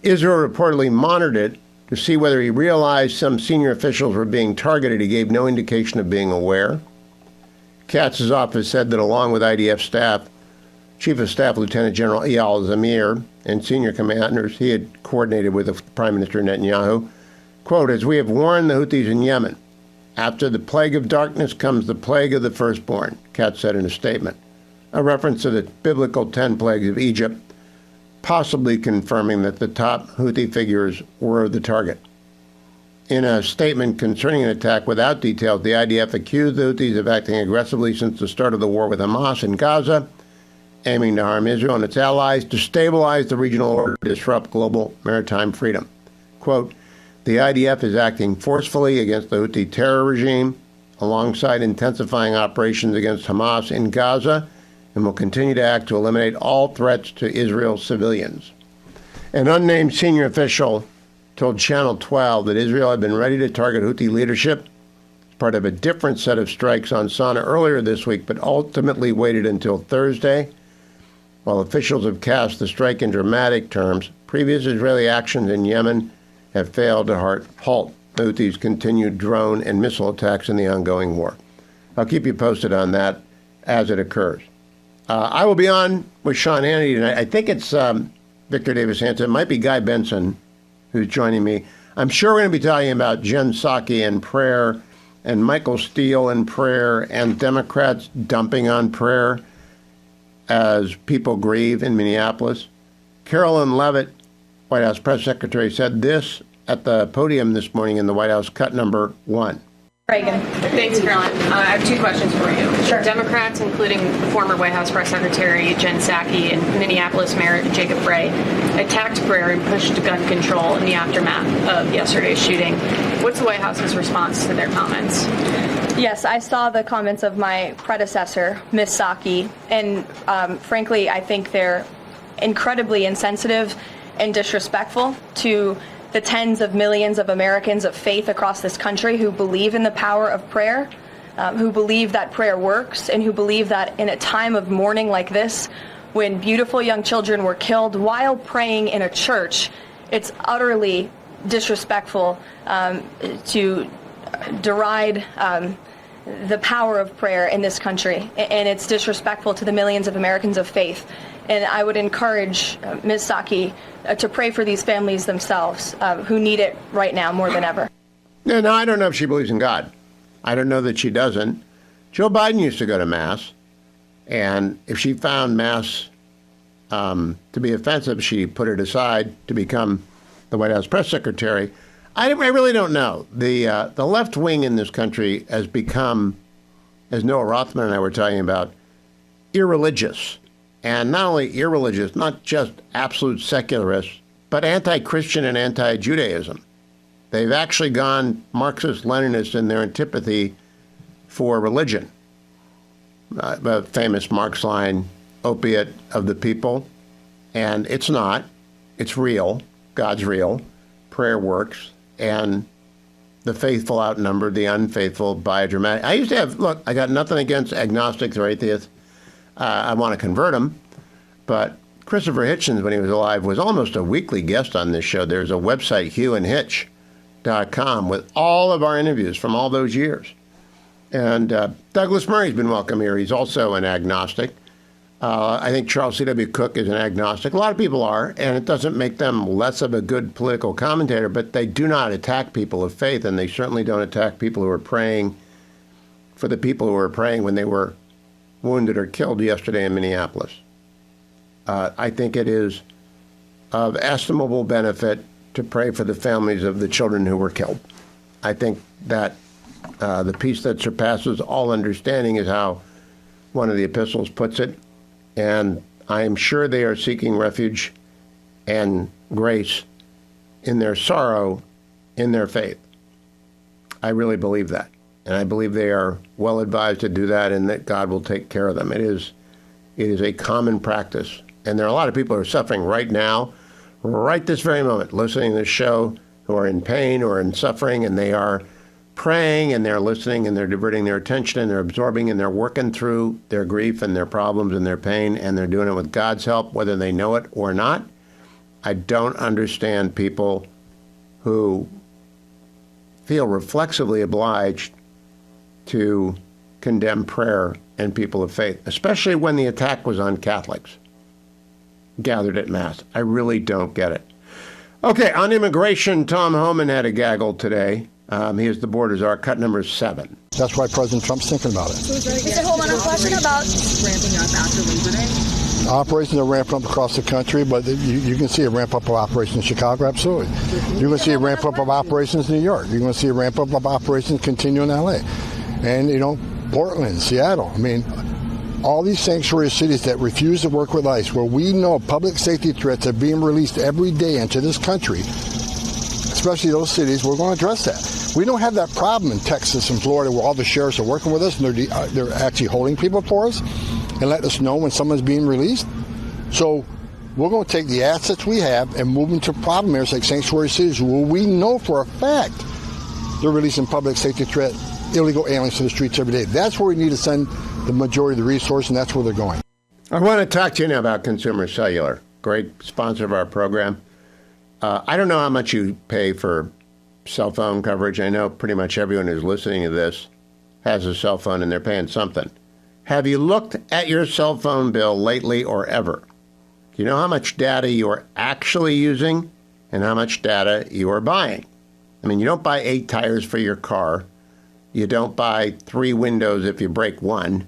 Speaker 1: Israel reportedly monitored it to see whether he realized some senior officials were being targeted. He gave no indication of being aware. Katz's office said that along with IDF staff, Chief of Staff Lieutenant General Eyal Zamir and senior commanders he had coordinated with Prime Minister Netanyahu, quote, as we have warned the Houthis in Yemen, after the plague of darkness comes the plague of the firstborn, Katz said in a statement, a reference to the biblical 10 plagues of Egypt, possibly confirming that the top Houthi figures were the target. In a statement concerning an attack without details, the IDF accused the Houthis of acting aggressively since the start of the war with Hamas in Gaza, aiming to harm Israel and its allies, to stabilize the regional order, disrupt global maritime freedom. Quote, the IDF is acting forcefully against the Houthi terror regime, alongside intensifying operations against Hamas in Gaza, and will continue to act to eliminate all threats to Israel's civilians. An unnamed senior official told Channel 12 that Israel had been ready to target Houthi leadership as part of a different set of strikes on Sana'a earlier this week, but ultimately waited until Thursday. While officials have cast the strike in dramatic terms, previous Israeli actions in Yemen have failed to halt the Houthis' continued drone and missile attacks in the ongoing war. I'll keep you posted on that as it occurs. I will be on with Sean Hannity tonight. I think it's Victor Davis Hanson. It might be Guy Benson who's joining me. I'm sure we're going to be talking about Jen Psaki and prayer and Michael Steele and prayer and Democrats dumping on prayer as people grieve in Minneapolis. Carolyn Leavitt, White House press secretary, said this at the podium this morning in the White House, cut number 1.
Speaker 9: Reagan. Thanks, Carolyn. I have 2 questions for you.
Speaker 10: Sure.
Speaker 9: Democrats, including former White House press secretary Jen Psaki and Minneapolis Mayor Jacob Bray, attacked prayer and pushed gun control in the aftermath of yesterday's shooting. What's the White House's response to their comments?
Speaker 10: Yes, I saw the comments of my predecessor, Ms. Psaki, and frankly, I think they're incredibly insensitive and disrespectful to the tens of millions of Americans of faith across this country who believe in the power of prayer, who believe that prayer works, and who believe that in a time of mourning like this, when beautiful young children were killed while praying in a church, it's utterly disrespectful to deride the power of prayer in this country, and it's disrespectful to the millions of Americans of faith. And I would encourage Ms. Psaki to pray for these families themselves who need it right now more than ever.
Speaker 1: Yeah, no, I don't know if she believes in God. I don't know that she doesn't. Joe Biden used to go to Mass, and if she found Mass to be offensive, she put it aside to become the White House press secretary. I really don't know. The left wing in this country has become, as Noah Rothman and I were talking about, irreligious. And not only irreligious, not just absolute secularists, but anti-Christian and anti-Judaism. They've actually gone Marxist-Leninist in their antipathy for religion. The famous Marx line, opiate of the people. And it's not. It's real. God's real. Prayer works. And the faithful outnumbered the unfaithful by a dramatic. I used to have, look, I got nothing against agnostics or atheists. I want to convert him. But Christopher Hitchens, when he was alive, was almost a weekly guest on this show. There's a website, HughandHitch.com, with all of our interviews from all those years. And Douglas Murray's been welcome here. He's also an agnostic. I think Charles C.W. Cook is an agnostic. A lot of people are, and it doesn't make them less of a good political commentator, but they do not attack people of faith, and they certainly don't attack people who are praying for the people who were praying when they were wounded or killed yesterday in Minneapolis. I think it is of estimable benefit to pray for the families of the children who were killed. I think that the peace that surpasses all understanding is how one of the epistles puts it, and I am sure they are seeking refuge and grace in their sorrow, in their faith. I really believe that. And I believe they are well advised to do that and that God will take care of them. It is a common practice. And there are a lot of people who are suffering right now, right this very moment, listening to this show, who are in pain or in suffering, and they are praying and they're listening and they're diverting their attention and they're absorbing and they're working through their grief and their problems and their pain, and they're doing it with God's help, whether they know it or not. I don't understand people who feel reflexively obliged to condemn prayer and people of faith, especially when the attack was on Catholics gathered at Mass. I really don't get it. Okay, on immigration, Tom Homan had a gaggle today. He is the border czar, cut number 7.
Speaker 11: That's why President Trump's thinking about it.
Speaker 12: Mr. Holman, a question about ramping up after Labor Day.
Speaker 11: Operations are ramping up across the country, but you can see a ramp up of operations in Chicago, absolutely. You're going to see a ramp up of operations in New York. You're going to see a ramp up of operations continue in L.A. And, Portland, Seattle. I mean, all these sanctuary cities that refuse to work with ICE, where we know public safety threats are being released every day into this country, especially those cities, we're going to address that. We don't have that problem in Texas and Florida where all the sheriffs are working with us and they're actually holding people for us and let us know when someone's being released. So We're going to take the assets we have and move them to problem areas like sanctuary cities where we know for a fact they're releasing public safety threat, illegal aliens to the streets every day. That's where we need to send the majority of the resource, and that's where they're going.
Speaker 1: I want to talk to you now about Consumer Cellular, great sponsor of our program. I don't know how much you pay for cell phone coverage. I know pretty much everyone who's listening to this has a cell phone and they're paying something. Have you looked at your cell phone bill lately or ever? Do you know how much data you are actually using and how much data you are buying? I mean, you don't buy 8 tires for your car. You don't buy 3 windows if you break one.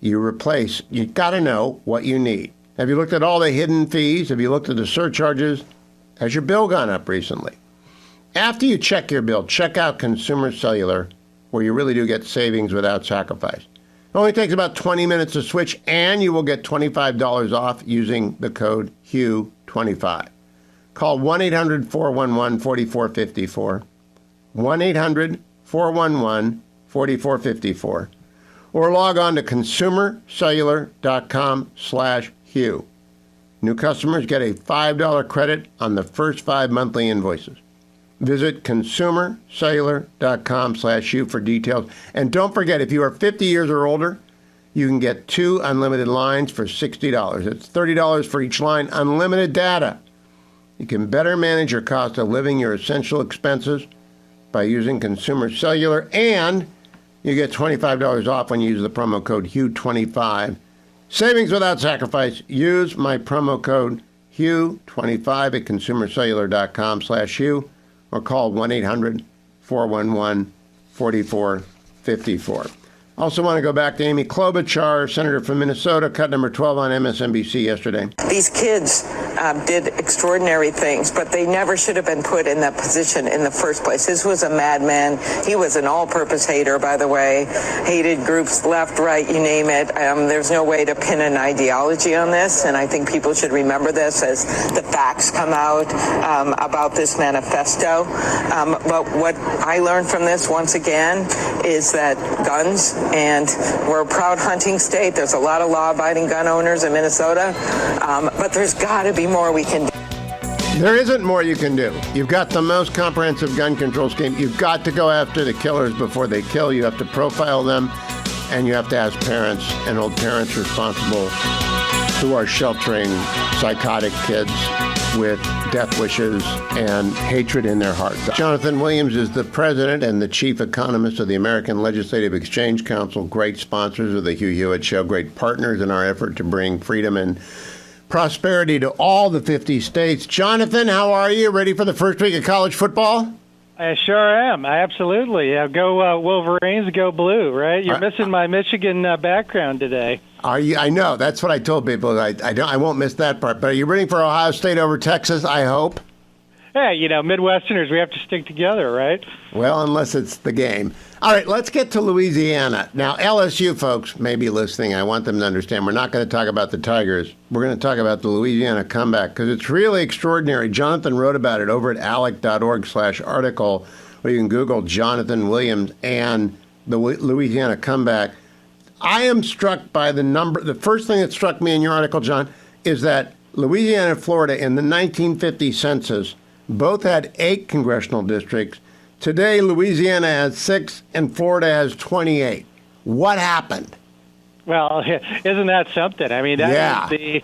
Speaker 1: You replace. You got to know what you need. Have you looked at all the hidden fees? Have you looked at the surcharges? Has your bill gone up recently? After you check your bill, check out Consumer Cellular, where you really do get savings without sacrifice. It only takes about 20 minutes to switch, and you will get $25 off using the code HUGH25. Call 1-800-411-4454, 1-800-411-4454, or log on to consumercellular.com/Hugh. New customers get a $5 credit on the first 5 monthly invoices. Visit consumercellular.com/Hugh for details. And don't forget, if you are 50 years or older, you can get 2 unlimited lines for $60. It's $30 for each line, unlimited data. You can better manage your cost of living, your essential expenses, by using Consumer Cellular, and you get $25 off when you use the promo code HUGH25. Savings without sacrifice. Use my promo code HUGH25 at consumercellular.com/Hugh or call 1-800-411-4454. Also want to go back to Amy Klobuchar, Senator from Minnesota, cut number 12 on MSNBC yesterday.
Speaker 13: These kids did extraordinary things, but they never should have been put in that position in the first place. This was a madman. He was an all-purpose hater, by the way. Hated groups left, right, you name it. There's no way to pin an ideology on this, and I think people should remember this as the facts come out about this manifesto. But what I learned from this, once again, is that guns, and we're a proud hunting state. There's a lot of law-abiding gun owners in Minnesota, but there's got to be more we can do.
Speaker 1: There isn't more you can do. You've got the most comprehensive gun control scheme. You've got to go after the killers before they kill. You have to profile them, and you have to ask parents and hold parents responsible who are sheltering psychotic kids with death wishes and hatred in their hearts. Jonathan Williams is the president and the chief economist of the American Legislative Exchange Council, great sponsors of the Hugh Hewitt Show, great partners in our effort to bring freedom and prosperity to all the 50 states. Jonathan, how are you? Ready for the first week of college football?
Speaker 14: I sure am. Absolutely. Yeah, go Wolverines, go blue, right? You're missing my Michigan background today.
Speaker 1: Are you? I know. That's what I told people. I won't miss that part. But are you rooting for Ohio State over Texas, I hope?
Speaker 14: Hey, Midwesterners, we have to stick together, right?
Speaker 1: Well, unless it's the game. All right, let's get to Louisiana. Now, LSU folks may be listening. I want them to understand we're not going to talk about the Tigers. We're going to talk about the Louisiana comeback because it's really extraordinary. Jonathan wrote about it over at alec.org/article, where you can Google Jonathan Williams and the Louisiana comeback. I am struck by the number. The first thing that struck me in your article, John, is that Louisiana and Florida in the 1950 census both had 8 congressional districts. Today, Louisiana has 6 and Florida has 28. What happened?
Speaker 14: Well, isn't that something? I mean, that is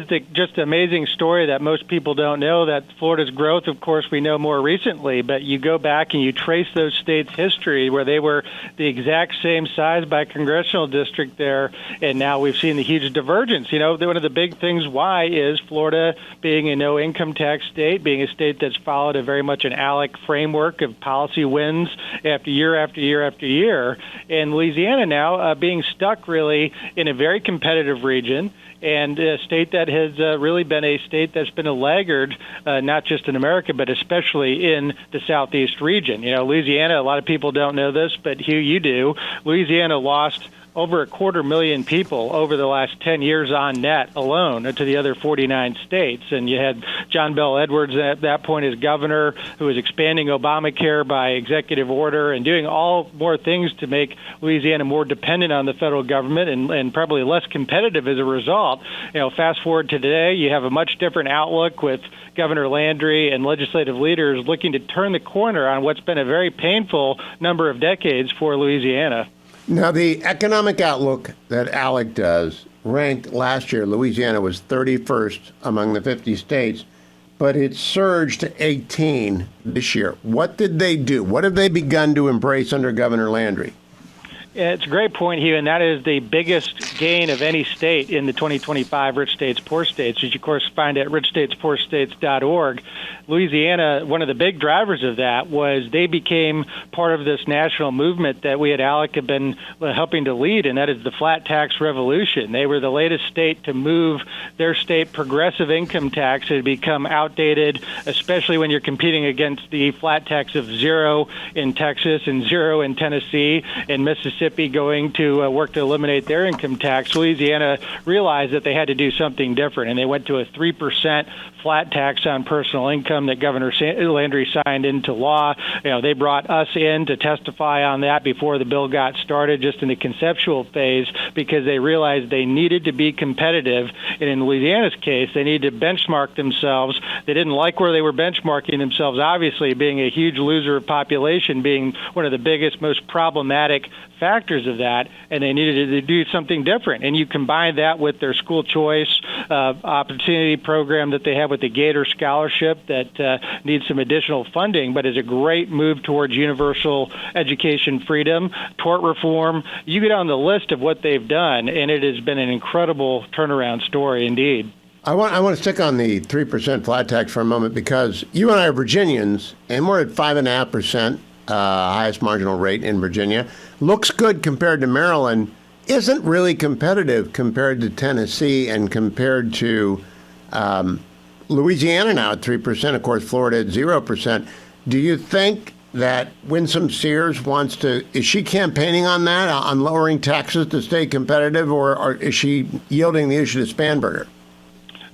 Speaker 14: the just amazing story that most people don't know, that Florida's growth, of course, we know more recently, but you go back and you trace those states' history where they were the exact same size by congressional district there, and now we've seen the huge divergence. One of the big things why is Florida being a no-income tax state, being a state that's followed a very much an ALEC framework of policy wins after year after year after year, and Louisiana now being stuck really in a very competitive region and a state that has really been a state that's been a laggard, not just in America, but especially in the Southeast region. Louisiana, a lot of people don't know this, but Hugh, you do. Louisiana lost over 250,000 people over the last 10 years on net alone to the other 49 states. And you had John Bel Edwards at that point as governor, who was expanding Obamacare by executive order and doing all more things to make Louisiana more dependent on the federal government and probably less competitive as a result. Fast forward to today, you have a much different outlook with Governor Landry and legislative leaders looking to turn the corner on what's been a very painful number of decades for Louisiana.
Speaker 1: Now, the economic outlook that ALEC does ranked last year, Louisiana was 31st among the 50 states, but it surged to 18 this year. What did they do? What have they begun to embrace under Governor Landry?
Speaker 14: It's a great point, Hugh, and that is the biggest gain of any state in the 2025 Rich States, Poor States, which you, of course, find at richstatespoorstates.org. Louisiana, one of the big drivers of that was they became part of this national movement that we at ALEC have been helping to lead, and that is the flat tax revolution. They were the latest state to move their state progressive income tax. It had become outdated, especially when you're competing against the flat tax of 0 in Texas and 0 in Tennessee and Mississippi going to work to eliminate their income tax. Louisiana realized that they had to do something different, and they went to a 3% flat tax on personal income that Governor Landry signed into law. They brought us in to testify on that before the bill got started, just in the conceptual phase, because they realized they needed to be competitive. And in Louisiana's case, they needed to benchmark themselves. They didn't like where they were benchmarking themselves, obviously, being a huge loser of population, being one of the biggest, most problematic factors of that, and they needed to do something different. And you combine that with their school choice opportunity program that they have with the Gator Scholarship that needs some additional funding, but is a great move towards universal education freedom, tort reform. You get on the list of what they've done, and it has been an incredible turnaround story indeed.
Speaker 1: I want to stick on the 3% flat tax for a moment, because you and I are Virginians, and we're at 5.5%, highest marginal rate in Virginia. Looks good compared to Maryland, isn't really competitive compared to Tennessee and compared to Louisiana now at 3%, of course, Florida at 0%. Do you think that Winsome Sears wants to, is she campaigning on that, on lowering taxes to stay competitive, or is she yielding the issue to Spanberger?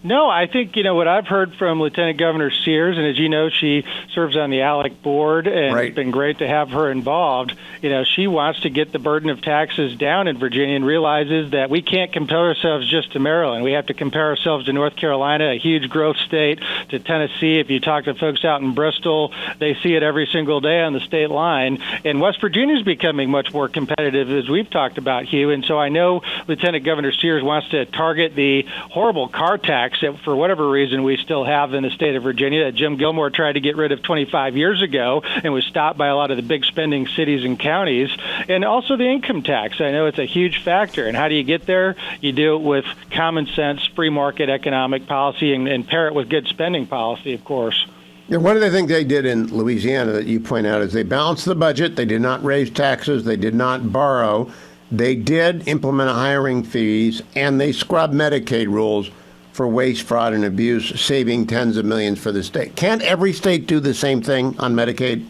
Speaker 14: No, I think, what I've heard from Lieutenant Governor Sears, and as you know, she serves on the ALEC board, and It's been great to have her involved. She wants to get the burden of taxes down in Virginia and realizes that we can't compare ourselves just to Maryland. We have to compare ourselves to North Carolina, a huge growth state, to Tennessee. If you talk to folks out in Bristol, they see it every single day on the state line. And West Virginia is becoming much more competitive, as we've talked about, Hugh. And so I know Lieutenant Governor Sears wants to target the horrible car tax that, for whatever reason, we still have in the state of Virginia that Jim Gilmore tried to get rid of 25 years ago and was stopped by a lot of the big spending cities and counties. And also the income tax. I know it's a huge factor. And how do you get there? You do it with common sense, free market economic policy, and pair it with good spending policy, of course.
Speaker 1: Yeah, one of the things they did in Louisiana that you point out is they balanced the budget. They did not raise taxes. They did not borrow. They did implement hiring fees, and they scrubbed Medicaid rules for waste, fraud, and abuse, saving tens of millions for the state. Can't every state do the same thing on Medicaid?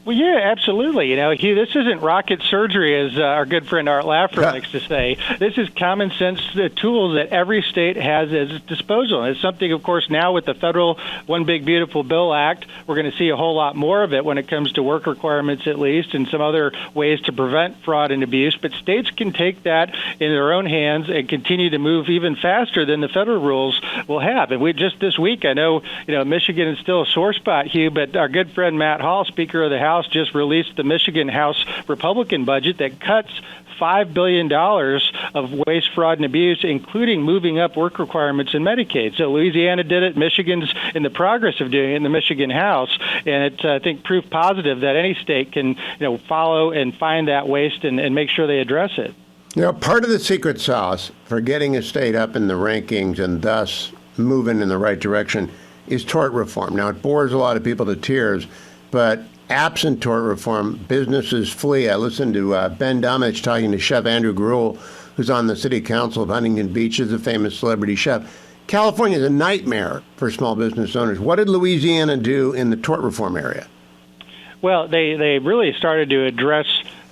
Speaker 14: Well, yeah, absolutely. Hugh, this isn't rocket surgery, as our good friend Art Laffer likes to say. This is common sense tools that every state has at its disposal. And it's something, of course, now with the federal One Big Beautiful Bill Act, we're going to see a whole lot more of it when it comes to work requirements, at least, and some other ways to prevent fraud and abuse. But states can take that in their own hands and continue to move even faster than the federal rules will have. And we just this week, I know, Michigan is still a sore spot, Hugh, but our good friend Matt Hall, Speaker of the House, just released the Michigan House Republican budget that cuts $5 billion of waste, fraud, and abuse, including moving up work requirements in Medicaid. So Louisiana did it. Michigan's in the progress of doing it in the Michigan House. And it's, I think, proof positive that any state can follow and find that waste and make sure they address it.
Speaker 1: Part of the secret sauce for getting a state up in the rankings and thus moving in the right direction is tort reform. Now, it bores a lot of people to tears, but absent tort reform, businesses flee. I listened to Ben Domich talking to Chef Andrew Gruel, who's on the city council of Huntington Beach, is a famous celebrity chef. California is a nightmare for small business owners. What did Louisiana do in the tort reform area?
Speaker 14: Well, they really started to address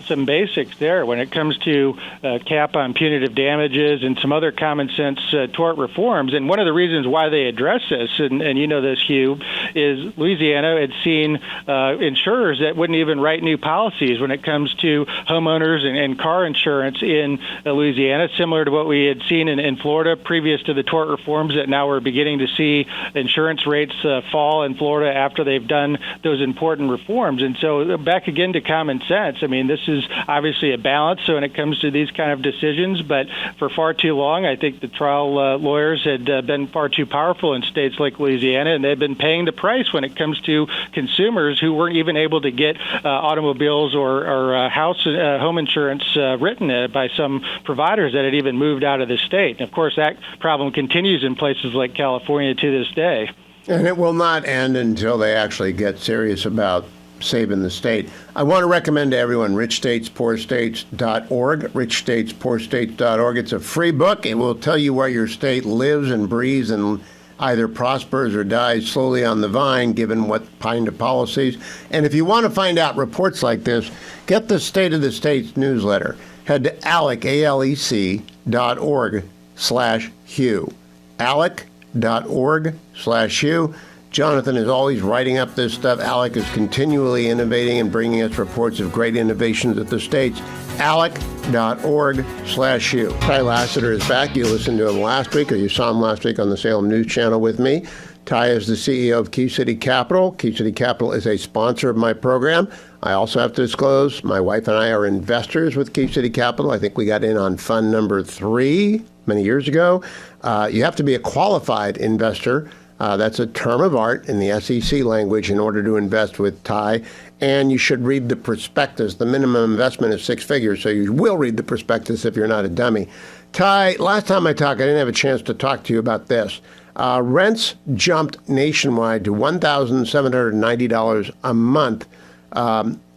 Speaker 14: some basics there when it comes to cap on punitive damages and some other common sense tort reforms. And one of the reasons why they address this, and you know this, Hugh, is Louisiana had seen insurers that wouldn't even write new policies when it comes to homeowners and car insurance in Louisiana, similar to what we had seen in Florida previous to the tort reforms that now we're beginning to see insurance rates fall in Florida after they've done those important reforms. And so back again to common sense. I mean, this is obviously a balance when it comes to these kind of decisions, but for far too long, I think the trial lawyers had been far too powerful in states like Louisiana, and they've been paying the price when it comes to consumers who weren't even able to get automobiles or home insurance written by some providers that had even moved out of the state. And of course, that problem continues in places like California to this day.
Speaker 1: And it will not end until they actually get serious about saving the state. I want to recommend to everyone richstatespoorstates.org, richstatespoorstates.org. It's a free book. It will tell you where your state lives and breathes and either prospers or dies slowly on the vine, given what kind of policies. And if you want to find out reports like this, get the State of the States newsletter. Head to alec.org/Hugh. alec.org/Hugh. Jonathan is always writing up this stuff. Alec is continually innovating and bringing us reports of great innovations at the states. alec.org/Hugh. Ty Lassiter is back. You listened to him last week, or you saw him last week on the Salem News Channel with me. Ty is the CEO of Key City Capital. Key City Capital is a sponsor of my program. I also have to disclose, my wife and I are investors with Key City Capital. I think we got in on fund number 3 many years ago. You have to be a qualified investor. That's a term of art in the SEC language in order to invest with Ty. And you should read the prospectus. The minimum investment is 6 figures, so you will read the prospectus if you're not a dummy. Ty, last time I talked, I didn't have a chance to talk to you about this. Rents jumped nationwide to $1,790 a month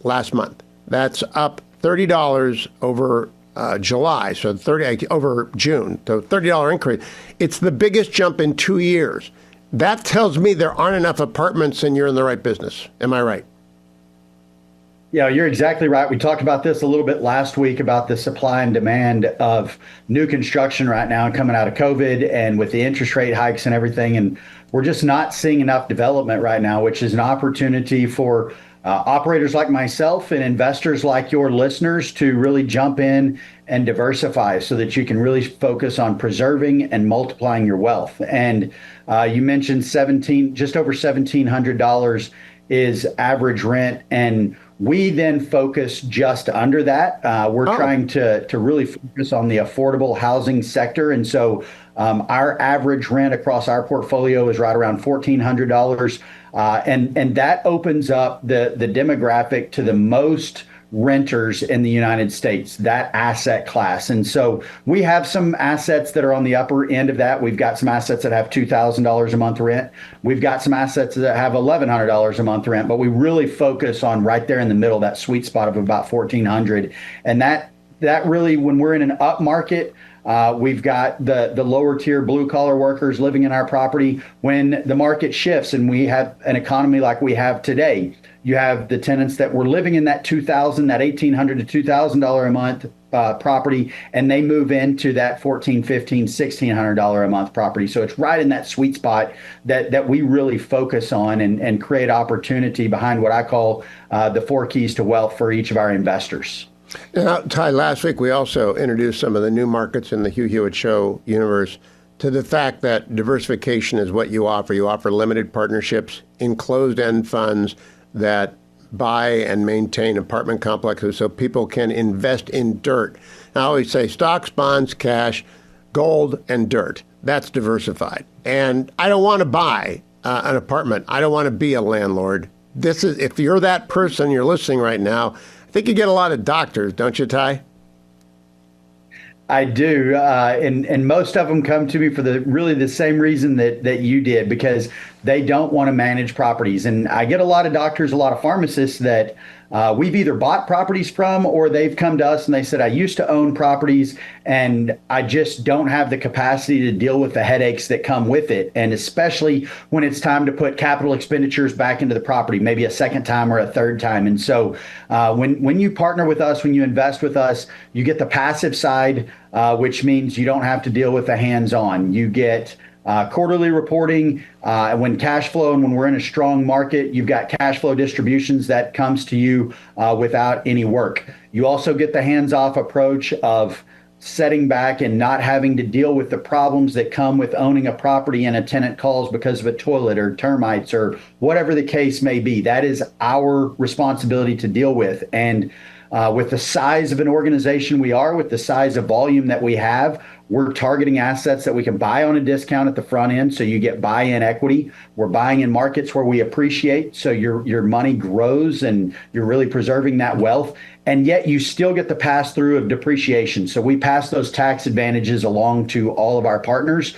Speaker 1: last month. That's up $30 over July, so 30 over June, so $30 increase. It's the biggest jump in 2 years. That tells me there aren't enough apartments and you're in the right business. Am I right?
Speaker 15: Yeah, you're exactly right. We talked about this a little bit last week about the supply and demand of new construction right now coming out of COVID and with the interest rate hikes and everything. And we're just not seeing enough development right now, which is an opportunity for operators like myself and investors like your listeners to really jump in and diversify so that you can really focus on preserving and multiplying your wealth. And you mentioned just over $1,700 is average rent. And we then focus just under that. We're trying to really focus on the affordable housing sector. And so our average rent across our portfolio is right around $1,400. And that opens up the demographic to the most renters in the United States, that asset class. And so we have some assets that are on the upper end of that. We've got some assets that have $2,000 a month rent. We've got some assets that have $1,100 a month rent, but we really focus on right there in the middle, that sweet spot of about $1,400. And that really, when we're in an up market, we've got the lower tier blue collar workers living in our property. When the market shifts and we have an economy like we have today, you have the tenants that were living in that $1,800 to $2,000 a month property, and they move into that $1,400, $1,500, $1,600 a month property. So it's right in that sweet spot that we really focus on and create opportunity behind what I call the 4 keys to wealth for each of our investors.
Speaker 1: Now, Ty, last week we also introduced some of the new markets in the Hugh Hewitt Show universe to the fact that diversification is what you offer. You offer limited partnerships in closed-end funds that buy and maintain apartment complexes so people can invest in dirt. I always say stocks, bonds, cash, gold, and dirt. That's diversified. And I don't want to buy an apartment. I don't want to be a landlord. This is, if you're that person, you're listening right now, I think you get a lot of doctors, don't you, Ty?
Speaker 15: I do, and most of them come to me for the same reason that you did, because they don't want to manage properties. And I get a lot of doctors, a lot of pharmacists that we've either bought properties from, or they've come to us and they said, I used to own properties and I just don't have the capacity to deal with the headaches that come with it. And especially when it's time to put capital expenditures back into the property, maybe a second time or a third time. And so when you partner with us, when you invest with us, you get the passive side, which means you don't have to deal with the hands-on. You get quarterly reporting. When cash flow and when we're in a strong market, you've got cash flow distributions that comes to you without any work. You also get the hands-off approach of setting back and not having to deal with the problems that come with owning a property and a tenant calls because of a toilet or termites or whatever the case may be. That is our responsibility to deal with. And with the size of an organization we are, with the size of volume that we have, we're targeting assets that we can buy on a discount at the front end, so you get buy-in equity. We're buying in markets where we appreciate, so your money grows and you're really preserving that wealth. And yet you still get the pass-through of depreciation. So we pass those tax advantages along to all of our partners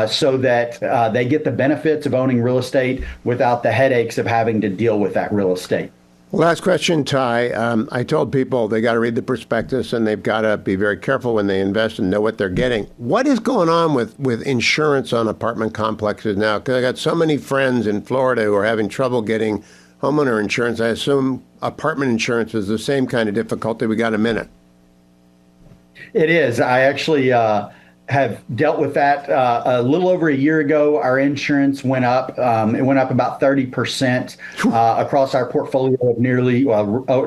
Speaker 15: so that they get the benefits of owning real estate without the headaches of having to deal with that real estate.
Speaker 1: Last question, Ty. I told people they got to read the prospectus and they've got to be very careful when they invest and know what they're getting. What is going on with insurance on apartment complexes now? Because I got so many friends in Florida who are having trouble getting homeowner insurance. I assume apartment insurance is the same kind of difficulty. We got a minute.
Speaker 15: It is. I actually have dealt with that a little over a year ago. Our insurance went up. It went up about 30% across our portfolio of nearly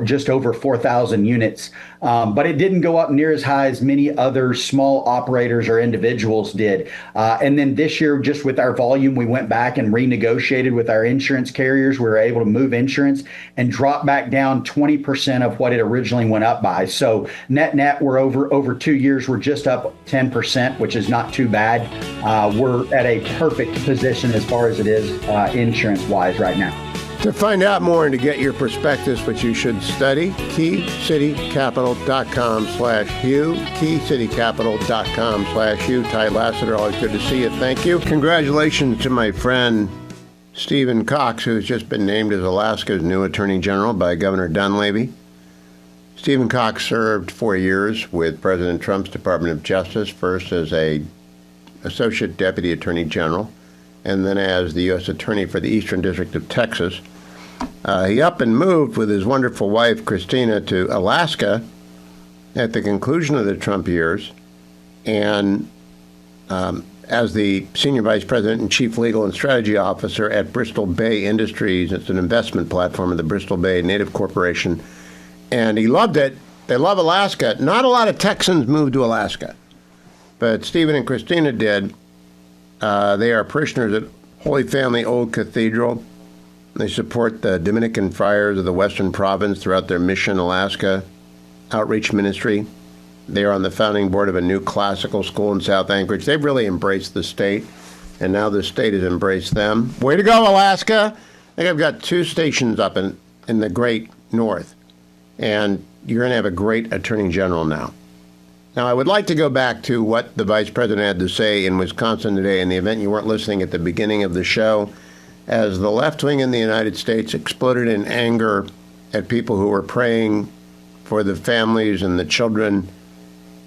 Speaker 15: just over 4,000 units. But it didn't go up near as high as many other small operators or individuals did. And then this year, just with our volume, we went back and renegotiated with our insurance carriers. We were able to move insurance and drop back down 20% of what it originally went up by. So net, we're over 2 years, we're just up 10%, which is not too bad. We're at a perfect position as far as it is insurance-wise right now.
Speaker 1: To find out more and to get your prospectus, which you should study, keycitycapital.com/Hugh, keycitycapital.com/Hugh. Ty Lassiter, always good to see you. Thank you. Congratulations to my friend Stephen Cox, who's just been named as Alaska's new Attorney General by Governor Dunleavy. Stephen Cox served 4 years with President Trump's Department of Justice, first as a Associate Deputy Attorney General, and then as the U.S. Attorney for the Eastern District of Texas. He up and moved with his wonderful wife, Christina, to Alaska at the conclusion of the Trump years, and as the Senior Vice President and Chief Legal and Strategy Officer at Bristol Bay Industries. It's an investment platform of the Bristol Bay Native Corporation. And he loved it. They love Alaska. Not a lot of Texans moved to Alaska, but Stephen and Christina did. They are parishioners at Holy Family Old Cathedral. They support the Dominican Friars of the Western Province throughout their Mission Alaska outreach ministry. They are on the founding board of a new classical school in South Anchorage. They've really embraced the state, and now the state has embraced them. Way to go, Alaska! I think I've got 2 stations up in the great north, and you're going to have a great attorney general now. Now, I would like to go back to what the vice president had to say in Wisconsin today in the event you weren't listening at the beginning of the show, as the left wing in the United States exploded in anger at people who were praying for the families and the children,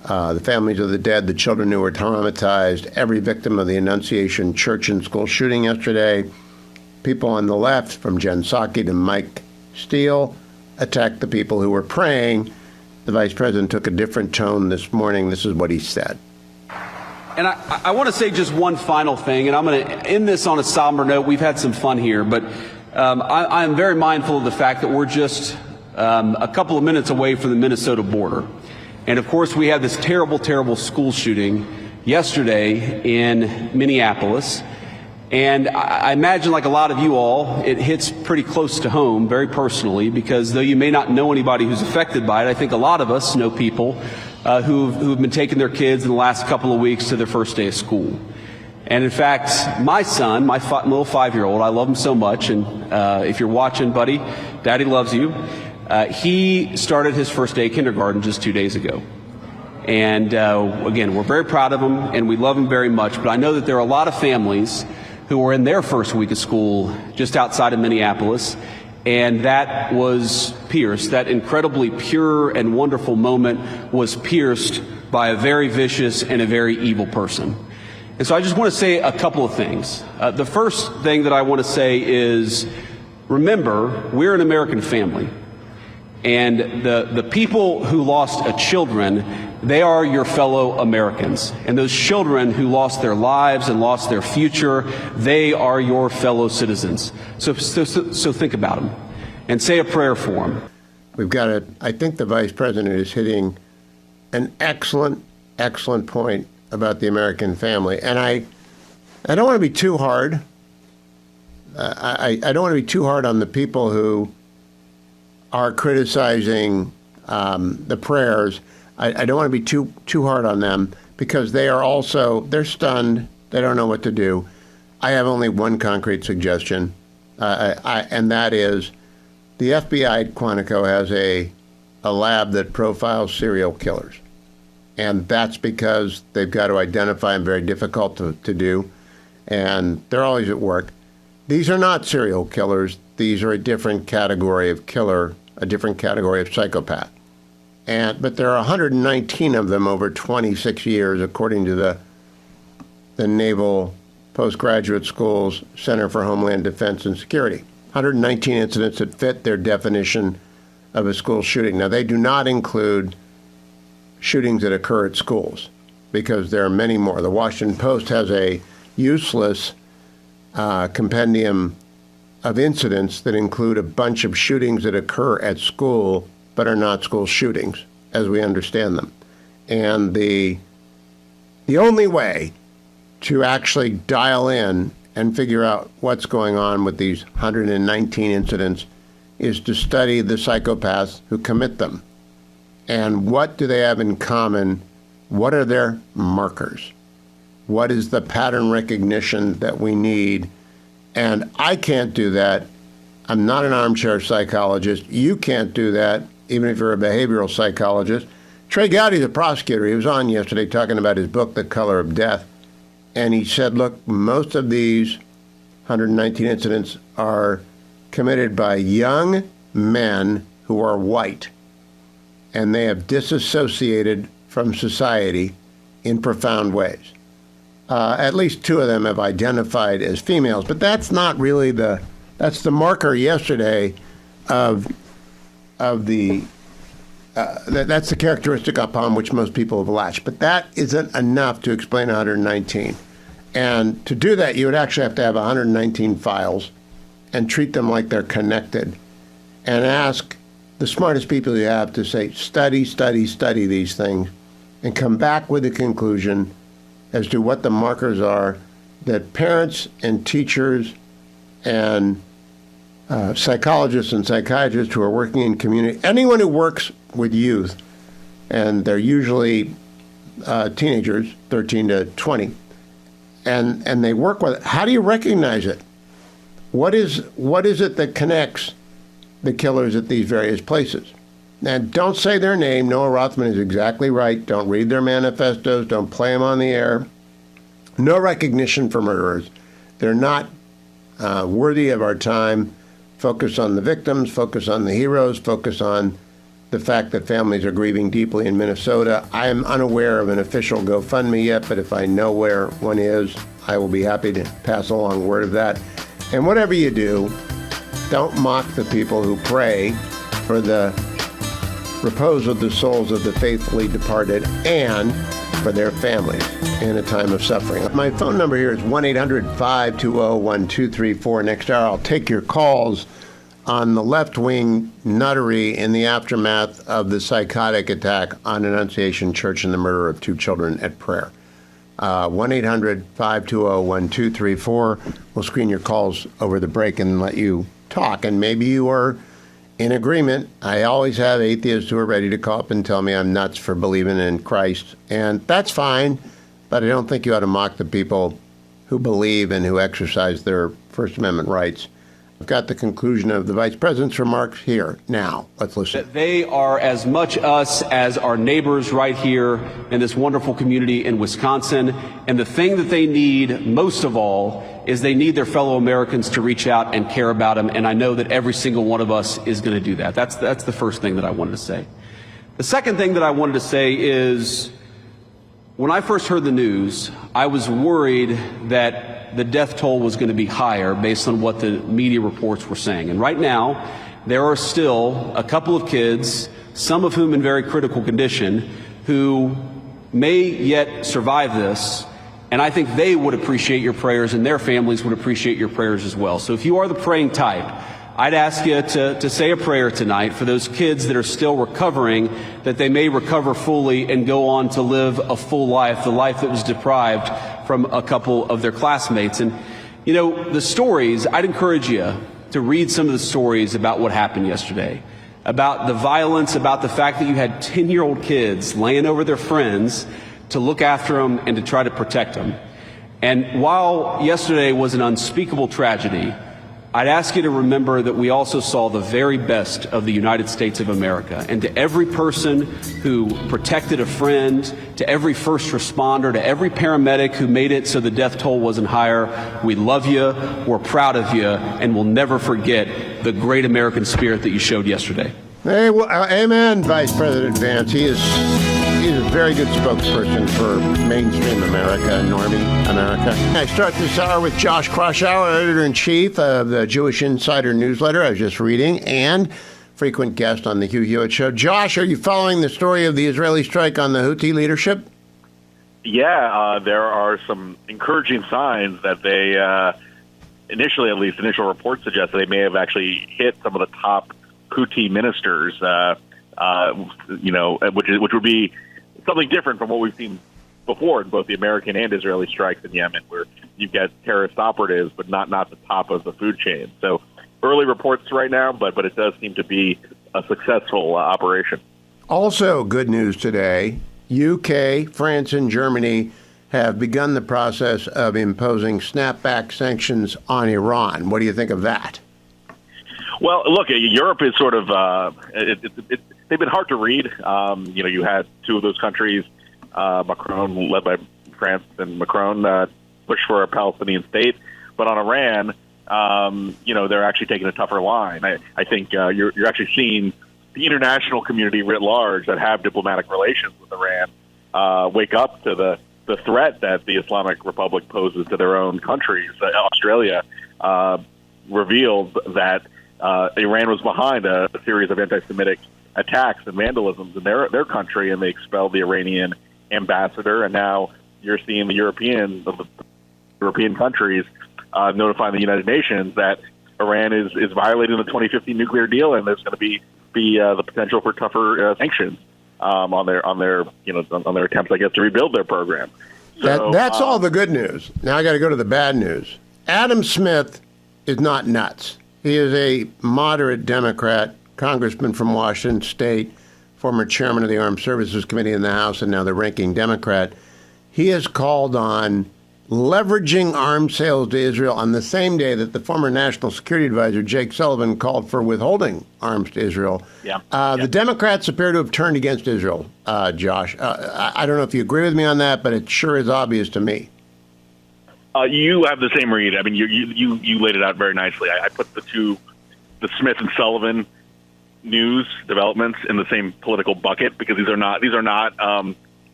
Speaker 1: the families of the dead, the children who were traumatized, every victim of the Annunciation Church and School shooting yesterday. People on the left, from Jen Psaki to Mike Steele, attacked the people who were praying. The vice president took a different tone this morning. This is what he said.
Speaker 2: And I want to say just one final thing, and I'm going to end this on a somber note. We've had some fun here, but I am very mindful of the fact that we're just a couple of minutes away from the Minnesota border. And of course, we had this terrible, terrible school shooting yesterday in Minneapolis. And I imagine, like a lot of you all, it hits pretty close to home, very personally, because though you may not know anybody who's affected by it, I think a lot of us know people who've been taking their kids in the last couple of weeks to their first day of school. And in fact, my son, my little 5-year-old, I love him so much, and if you're watching, buddy, Daddy loves you. He started his first day of kindergarten just 2 days ago. And again, we're very proud of him, and we love him very much, but I know that there are a lot of families who were in their first week of school just outside of Minneapolis, And that was pierced. That incredibly pure and wonderful moment was pierced by a very vicious and a very evil person. And so I just want to say a couple of things. The first thing that I want to say is, remember, we're an American family. And the people who lost children, they are your fellow Americans. And those children who lost their lives and lost their future, they are your fellow citizens. So think about them and say a prayer for them.
Speaker 1: I think the Vice President is hitting an excellent point about the American family. And I don't want to be too hard. I don't want to be too hard on the people who are criticizing the prayers. I don't want to be too hard on them, because they're stunned. They don't know what to do. I have only one concrete suggestion, and that is the FBI at Quantico has a lab that profiles serial killers. And that's because they've got to identify them, very difficult to do, and they're always at work. These are not serial killers. These are a different category of killer, a different category of psychopath. But there are 119 of them over 26 years, according to the Naval Postgraduate School's Center for Homeland Defense and Security. 119 incidents that fit their definition of a school shooting. Now, they do not include shootings that occur at schools, because there are many more. The Washington Post has a useless compendium of incidents that include a bunch of shootings that occur at school but are not school shootings, as we understand them. And the only way to actually dial in and figure out what's going on with these 119 incidents is to study the psychopaths who commit them. And what do they have in common? What are their markers? What is the pattern recognition that we need? And I can't do that. I'm not an armchair psychologist. You can't do that, even if you're a behavioral psychologist. Trey Gowdy's a prosecutor. He was on yesterday talking about his book, The Color of Death. And he said, look, most of these 119 incidents are committed by young men who are white. And they have disassociated from society in profound ways. At least two of them have identified as females, but that's not really that's the marker yesterday of the, that's the characteristic upon which most people have latched. But that isn't enough to explain 119. And to do that, you would actually have to have 119 files and treat them like they're connected, and ask the smartest people you have to say, study these things, and come back with a conclusion as to what the markers are that parents and teachers and psychologists and psychiatrists who are working in community, anyone who works with youth, and they're usually teenagers, 13 to 20, and they work with it. How do you recognize it? What is it that connects the killers at these various places? And don't say their name. Noah Rothman is exactly right. Don't read their manifestos. Don't play them on the air. No recognition for murderers. They're not worthy of our time. Focus on the victims. Focus on the heroes. Focus on the fact that families are grieving deeply in Minnesota. I am unaware of an official GoFundMe yet, but if I know where one is, I will be happy to pass along word of that. And whatever you do, don't mock the people who pray for the repose of the souls of the faithfully departed and for their families in a time of suffering. My phone number here is 1-800-520-1234. Next hour, I'll take your calls on the left-wing nuttery in the aftermath of the psychotic attack on Annunciation Church and the murder of two children at prayer. 1-800-520-1234. We'll screen your calls over the break and let you talk, and maybe you are in agreement. I always have atheists who are ready to call up and tell me I'm nuts for believing in Christ, and that's fine, but I don't think you ought to mock the people who believe and who exercise their First Amendment rights. I've got the conclusion of the Vice President's remarks here now. Let's listen.
Speaker 2: That they are as much us as our neighbors right here in this wonderful community in Wisconsin. And the thing that they need most of all is they need their fellow Americans to reach out and care about them. And I know that every single one of us is going to do that. That's the first thing that I wanted to say. The second thing that I wanted to say is, when I first heard the news, I was worried that the death toll was going to be higher based on what the media reports were saying. And right now, there are still a couple of kids, some of whom in very critical condition, who may yet survive this. And I think they would appreciate your prayers, and their families would appreciate your prayers as well. So if you are the praying type, I'd ask you to say a prayer tonight for those kids that are still recovering, that they may recover fully and go on to live a full life, the life that was deprived from a couple of their classmates. And, you know, the stories, I'd encourage you to read some of the stories about what happened yesterday, about the violence, about the fact that you had 10-year-old kids laying over their friends to look after them and to try to protect them. And while yesterday was an unspeakable tragedy, I'd ask you to remember that we also saw the very best of the United States of America. And to every person who protected a friend, to every first responder, to every paramedic who made it so the death toll wasn't higher, we love you, we're proud of you, and we'll never forget the great American spirit that you showed yesterday.
Speaker 1: Hey, well, amen, Vice President Vance. He's a very good spokesperson for mainstream America, normie America. I start this hour with Josh Kraushaar, editor-in-chief of the Jewish Insider newsletter I was just reading, and frequent guest on the Hugh Hewitt Show. Josh, are you following the story of the Israeli strike on the Houthi leadership?
Speaker 16: Yeah, there are some encouraging signs that they, initially at least, initial reports suggest that they may have actually hit some of the top Houthi ministers, which would be something different from what we've seen before in both the American and Israeli strikes in Yemen, where you've got terrorist operatives, but not the top of the food chain. So early reports right now, but it does seem to be a successful operation.
Speaker 1: Also, good news today, UK, France, and Germany have begun the process of imposing snapback sanctions on Iran. What do you think of that?
Speaker 16: Well, look, Europe is sort of they've been hard to read. You had two of those countries, Macron, led by France, and Macron push for a Palestinian state. But on Iran, they're actually taking a tougher line. I think you're actually seeing the international community writ large that have diplomatic relations with Iran wake up to the threat that the Islamic Republic poses to their own countries. Australia revealed that Iran was behind a series of anti-Semitic attacks and vandalisms in their country, and they expelled the Iranian ambassador. And now you're seeing the European countries notifying the United Nations that Iran is violating the 2015 nuclear deal, and there's going to be the potential for tougher sanctions on their attempts, I guess, to rebuild their program. So,
Speaker 1: that's all the good news. Now I got to go to the bad news. Adam Smith is not nuts. He is a moderate Democrat, congressman from Washington State, former chairman of the Armed Services Committee in the House, and now the ranking Democrat. He has called on leveraging arms sales to Israel on the same day that the former National Security Advisor, Jake Sullivan, called for withholding arms to Israel. The Democrats appear to have turned against Israel, Josh. I don't know if you agree with me on that, but it sure is obvious to me.
Speaker 16: You have the same read. I mean, you laid it out very nicely. I put the Smith and Sullivan news developments in the same political bucket because these are not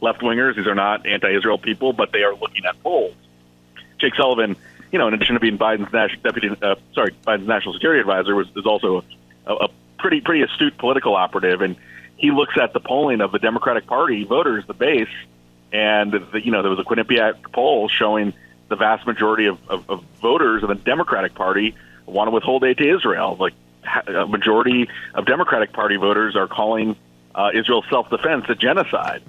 Speaker 16: left wingers. These are not anti-Israel people, but they are looking at polls. Jake Sullivan, in addition to being Biden's national security advisor, is also a pretty astute political operative, and he looks at the polling of the Democratic Party voters, the base, and there was a Quinnipiac poll showing the vast majority of voters of the Democratic Party want to withhold aid to Israel. Like a majority of Democratic Party voters are calling Israel's self-defense a genocide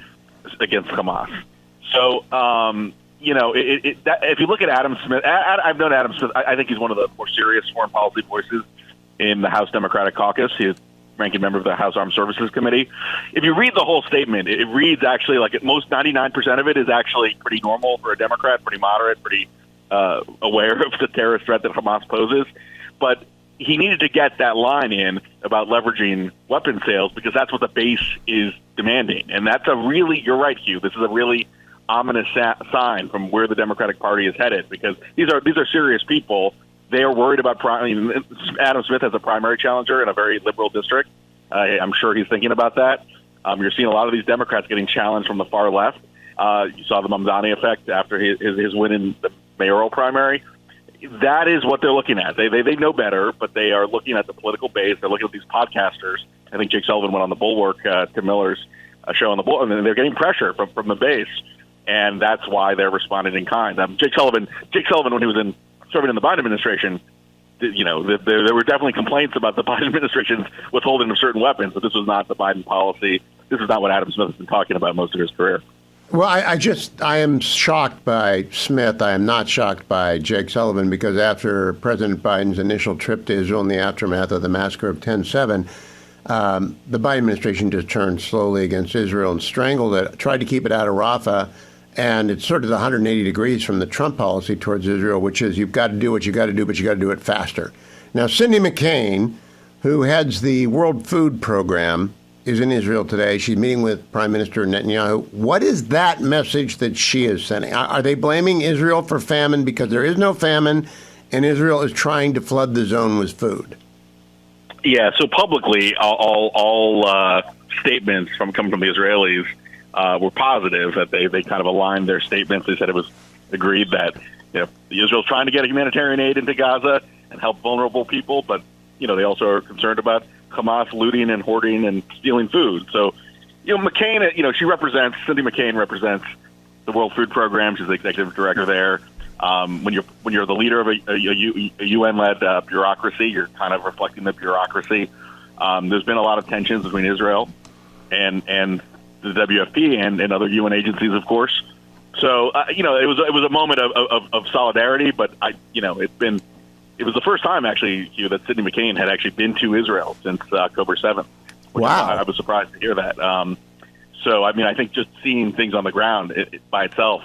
Speaker 16: against Hamas. So, if you look at Adam Smith, I've known Adam Smith. I think he's one of the more serious foreign policy voices in the House Democratic Caucus. He is ranking member of the House Armed Services Committee. If you read the whole statement, it reads actually like 99% of it is actually pretty normal for a Democrat, pretty moderate, pretty aware of the terrorist threat that Hamas poses. But he needed to get that line in about leveraging weapon sales because that's what the base is demanding. And that's you're right, Hugh, this is a really ominous sign from where the Democratic Party is headed, because these are serious people. They are worried about Adam Smith has a primary challenger in a very liberal district. I'm sure he's thinking about that. You're seeing a lot of these Democrats getting challenged from the far left. You saw the Mamdani effect after his win in the mayoral primary. That is what they're looking at. They know better, but they are looking at the political base. They're looking at these podcasters. I think Jake Sullivan went on the Bulwark, Tim Miller's show on the Bulwark, and they're getting pressure from the base, and that's why they're responding in kind. Jake Sullivan, when he was serving in the Biden administration, there were definitely complaints about the Biden administration's withholding of certain weapons, but this was not the Biden policy. This is not what Adam Smith has been talking about most of his career.
Speaker 1: Well, I am shocked by Smith. I am not shocked by Jake Sullivan, because after President Biden's initial trip to Israel in the aftermath of the massacre of 10/7, the Biden administration just turned slowly against Israel and strangled it, tried to keep it out of Rafah. And it's sort of 180 degrees from the Trump policy towards Israel, which is you've got to do what you got to do, but you got to do it faster. Now, Cindy McCain, who heads the World Food Program, is in Israel today. She's meeting with Prime Minister Netanyahu. What is that message that she is sending? Are they blaming Israel for famine because there is no famine and Israel is trying to flood the zone with food?
Speaker 16: Yeah, so publicly, all statements coming from the Israelis were positive, that they kind of aligned their statements. They said it was agreed that Israel's trying to get humanitarian aid into Gaza and help vulnerable people, but they also are concerned about Hamas looting and hoarding and stealing food. So, McCain, Cindy McCain represents the World Food Program. She's the executive director there. When you're the leader of a UN-led bureaucracy, you're kind of reflecting the bureaucracy. There's been a lot of tensions between Israel and the WFP and other UN agencies, of course. So, it was a moment of solidarity, but it was the first time, actually, Hugh, that Cindy McCain had actually been to Israel since October 7th.
Speaker 1: Wow.
Speaker 16: I was surprised to hear that. I think just seeing things on the ground by itself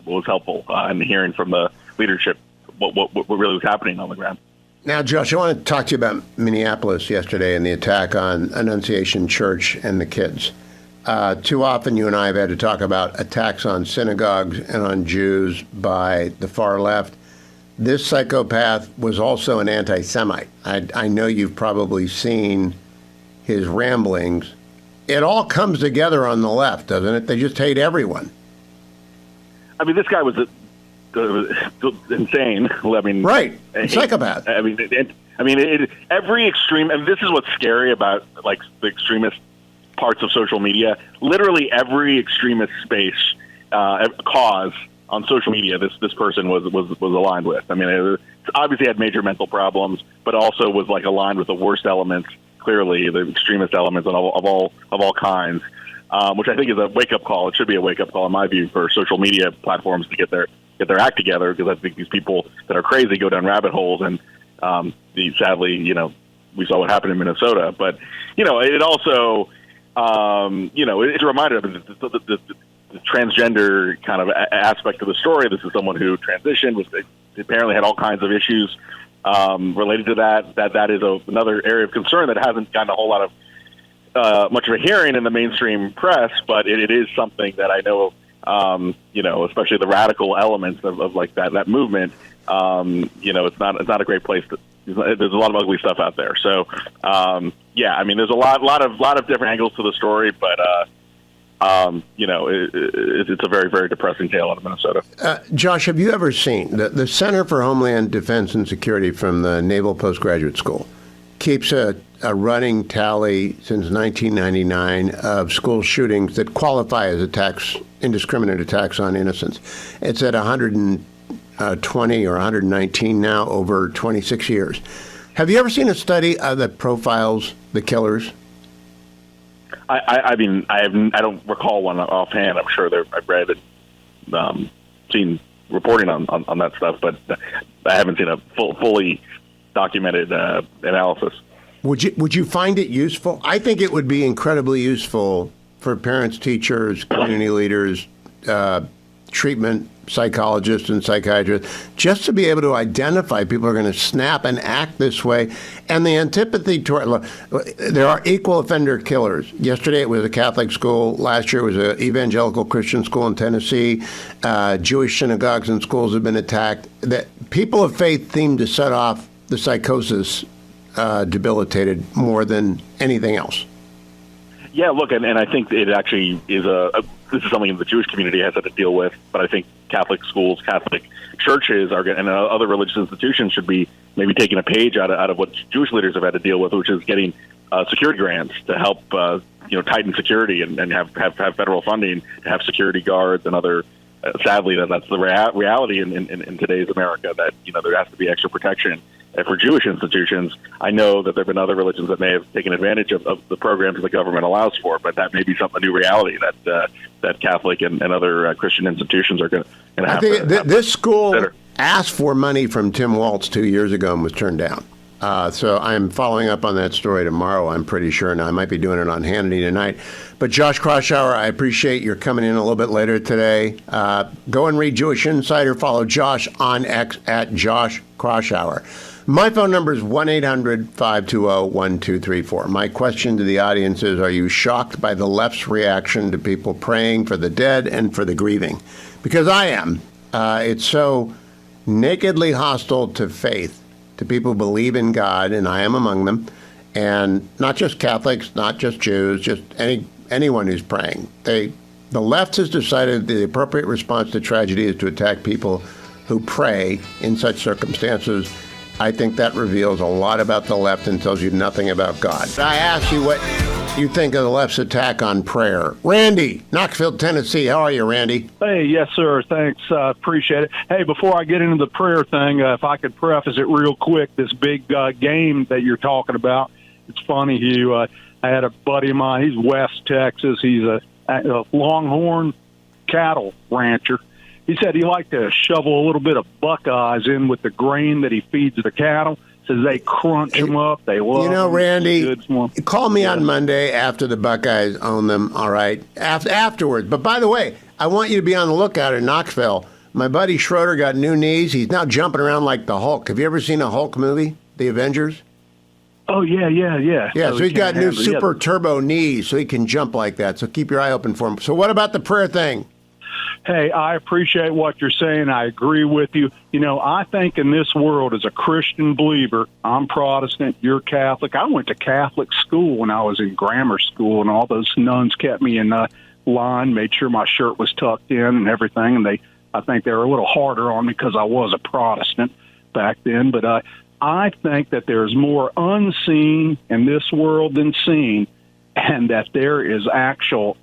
Speaker 16: was helpful, and hearing from the leadership what really was happening on the ground.
Speaker 1: Now, Josh, I want to talk to you about Minneapolis yesterday and the attack on Annunciation Church and the kids. Too often you and I have had to talk about attacks on synagogues and on Jews by the far left. This psychopath was also an anti-Semite. I know you've probably seen his ramblings. It all comes together on the left, doesn't it? They just hate everyone.
Speaker 16: I mean, this guy was insane.
Speaker 1: Right, psychopath.
Speaker 16: Every extreme, and this is what's scary about the extremist parts of social media. Literally every extremist space cause on social media, this person was aligned with. It obviously had major mental problems, but also was aligned with the worst elements. Clearly, the extremist elements of all kinds, which I think is a wake up call. It should be a wake up call, in my view, for social media platforms to get their act together, because I think these people that are crazy go down rabbit holes, and sadly, we saw what happened in Minnesota. But it also, it's a reminder of the transgender kind of aspect of the story. This is someone who transitioned, apparently had all kinds of issues related to that. That is another area of concern that hasn't gotten a whole lot of much of a hearing in the mainstream press, but it is something that I know, especially the radical elements of that movement. It's not a great place. There's a lot of ugly stuff out there. So, there's a lot of different angles to the story, but it's a very, very depressing tale out of Minnesota.
Speaker 1: Josh, have you ever seen the Center for Homeland Defense and Security from the Naval Postgraduate School keeps a running tally since 1999 of school shootings that qualify as indiscriminate attacks on innocents. It's at 120 or 119 now over 26 years. Have you ever seen a study that profiles the killers?
Speaker 16: I don't recall one offhand. I'm sure I've read and seen reporting on that stuff, but I haven't seen a fully documented analysis.
Speaker 1: Would you find it useful? I think it would be incredibly useful for parents, teachers, community leaders, treatment psychologists and psychiatrists, just to be able to identify people who are going to snap and act this way. And the antipathy toward, look, there are equal offender killers. Yesterday it was a Catholic school. Last year it was an evangelical Christian school in Tennessee. Jewish synagogues and schools have been attacked. That people of faith seem to set off the psychosis debilitated more than anything else.
Speaker 16: Yeah, look, and I think it actually is this is something the Jewish community has had to deal with, but I think Catholic schools, Catholic churches and other religious institutions should be maybe taking a page out of what Jewish leaders have had to deal with, which is getting security grants to help tighten security and have federal funding to have security guards and other. Sadly, that's the reality in today's America, that there has to be extra protection. And for Jewish institutions, I know that there have been other religions that may have taken advantage of the programs the government allows for, but that may be a new reality that Catholic and other Christian institutions are going to have. I think
Speaker 1: this school asked for money from Tim Waltz 2 years ago and was turned down. So I'm following up on that story tomorrow, I'm pretty sure. Now, I might be doing it on Hannity tonight. But Josh Kroshauer, I appreciate your coming in a little bit later today. Go and read Jewish Insider. Follow Josh on X at Josh Kroshauer. My phone number is 1-800-520-1234. My question to the audience is, are you shocked by the left's reaction to people praying for the dead and for the grieving? Because I am. It's so nakedly hostile to faith, to people who believe in God, and I am among them, and not just Catholics, not just Jews, just anyone who's praying. The left has decided the appropriate response to tragedy is to attack people who pray in such circumstances. I think that reveals a lot about the left and tells you nothing about God. I ask you what you think of the left's attack on prayer. Randy, Knoxville, Tennessee. How are you, Randy?
Speaker 17: Hey, yes, sir. Thanks. Appreciate it. Hey, before I get into the prayer thing, if I could preface it real quick, this big game that you're talking about, it's funny, Hugh. I had a buddy of mine. He's West Texas. He's a Longhorn cattle rancher. He said he liked to shovel a little bit of Buckeyes in with the grain that he feeds the cattle. Says they crunch them up. They love them.
Speaker 1: Randy, call me on Monday after the Buckeyes own them, all right? Afterwards. But by the way, I want you to be on the lookout in Knoxville. My buddy Schroeder got new knees. He's now jumping around like the Hulk. Have you ever seen a Hulk movie, The Avengers?
Speaker 17: Oh, yeah.
Speaker 1: Yeah, so he's got new super turbo knees, so he can jump like that. So keep your eye open for him. So what about the prayer thing?
Speaker 17: Hey, I appreciate what you're saying. I agree with you. I think in this world, as a Christian believer, I'm Protestant, you're Catholic. I went to Catholic school when I was in grammar school, and all those nuns kept me in line, made sure my shirt was tucked in and everything. And I think they were a little harder on me because I was a Protestant back then. But I think that there's more unseen in this world than seen, and that there is actual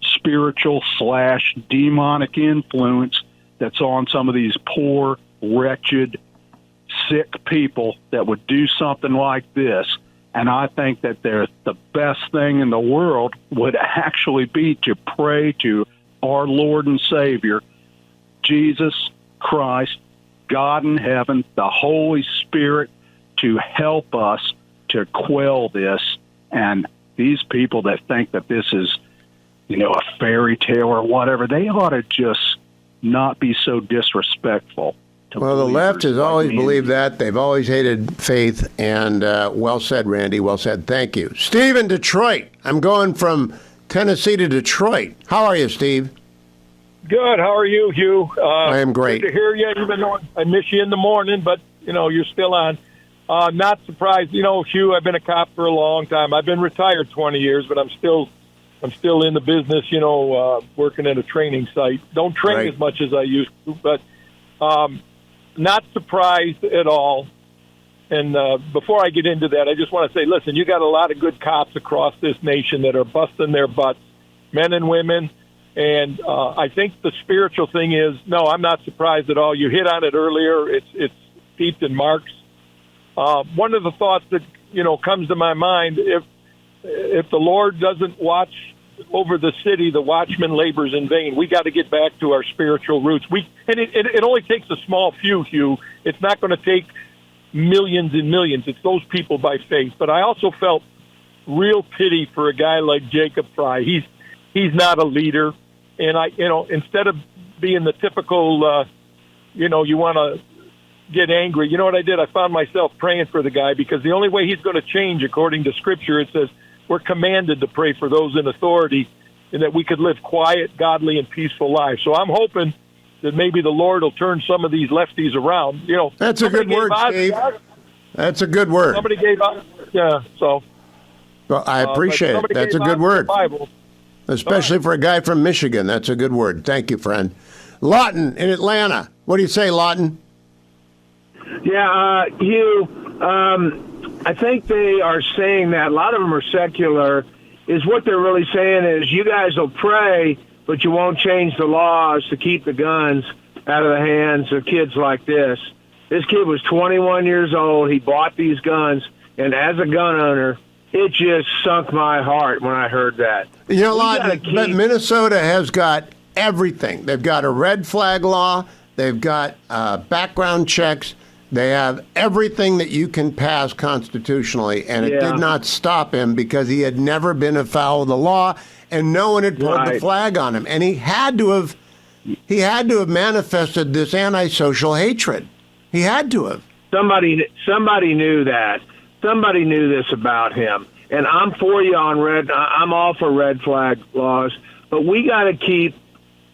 Speaker 17: spiritual/demonic influence that's on some of these poor, wretched, sick people that would do something like this. And I think that the best thing in the world would actually be to pray to our Lord and Savior, Jesus Christ, God in heaven, the Holy Spirit, to help us to quell this. And these people that think that this is a fairy tale or whatever, they ought to just not be so disrespectful.
Speaker 1: Well, the left has always believed that. They've always hated faith. And well said, Randy. Well said. Thank you. Steve in Detroit. I'm going from Tennessee to Detroit. How are you, Steve?
Speaker 18: Good. How are you, Hugh?
Speaker 1: I am great.
Speaker 18: Good to hear you, even though I miss you in the morning, but, you're still on. Not surprised. Hugh, I've been a cop for a long time. I've been retired 20 years, but I'm still in the business, working at a training site. Don't train as much as I used to, but not surprised at all. And before I get into that, I just want to say, listen, you got a lot of good cops across this nation that are busting their butts, men and women. And I think the spiritual thing is, no, I'm not surprised at all. You hit on it earlier. It's steeped in Marx. One of the thoughts that, comes to my mind, if the Lord doesn't watch over the city, the watchman labors in vain. We got to get back to our spiritual roots. It only takes a small few, Hugh. It's not going to take millions and millions. It's those people by faith. But I also felt real pity for a guy like Jacob Fry. He's not a leader, and instead of being the typical, you want to get angry. You know what I did? I found myself praying for the guy, because the only way he's going to change, according to Scripture, it says we're commanded to pray for those in authority, and that we could live quiet, godly, and peaceful lives. So I'm hoping that maybe the Lord will turn some of these lefties around.
Speaker 1: That's a good word, Steve. That's a good word.
Speaker 18: Somebody gave out, so.
Speaker 1: Well, I appreciate it. That's a good word. Especially for a guy from Michigan. That's a good word. Thank you, friend. Lawton in Atlanta. What do you say, Lawton?
Speaker 19: Yeah, Hugh, I think they are saying that. A lot of them are secular. Is what they're really saying is, you guys will pray, but you won't change the laws to keep the guns out of the hands of kids like this. This kid was 21 years old. He bought these guns, and as a gun owner, it just sunk my heart when I heard that.
Speaker 1: But Minnesota has got everything. They've got a red flag law. They've got background checks. They have everything that you can pass constitutionally, and it did not stop him because he had never been afoul of the law, and no one had pulled the flag on him. And he had to have manifested this antisocial hatred. He had to have.
Speaker 19: Somebody knew that. Somebody knew this about him. And I'm for you on I'm all for red flag laws, but we got to keep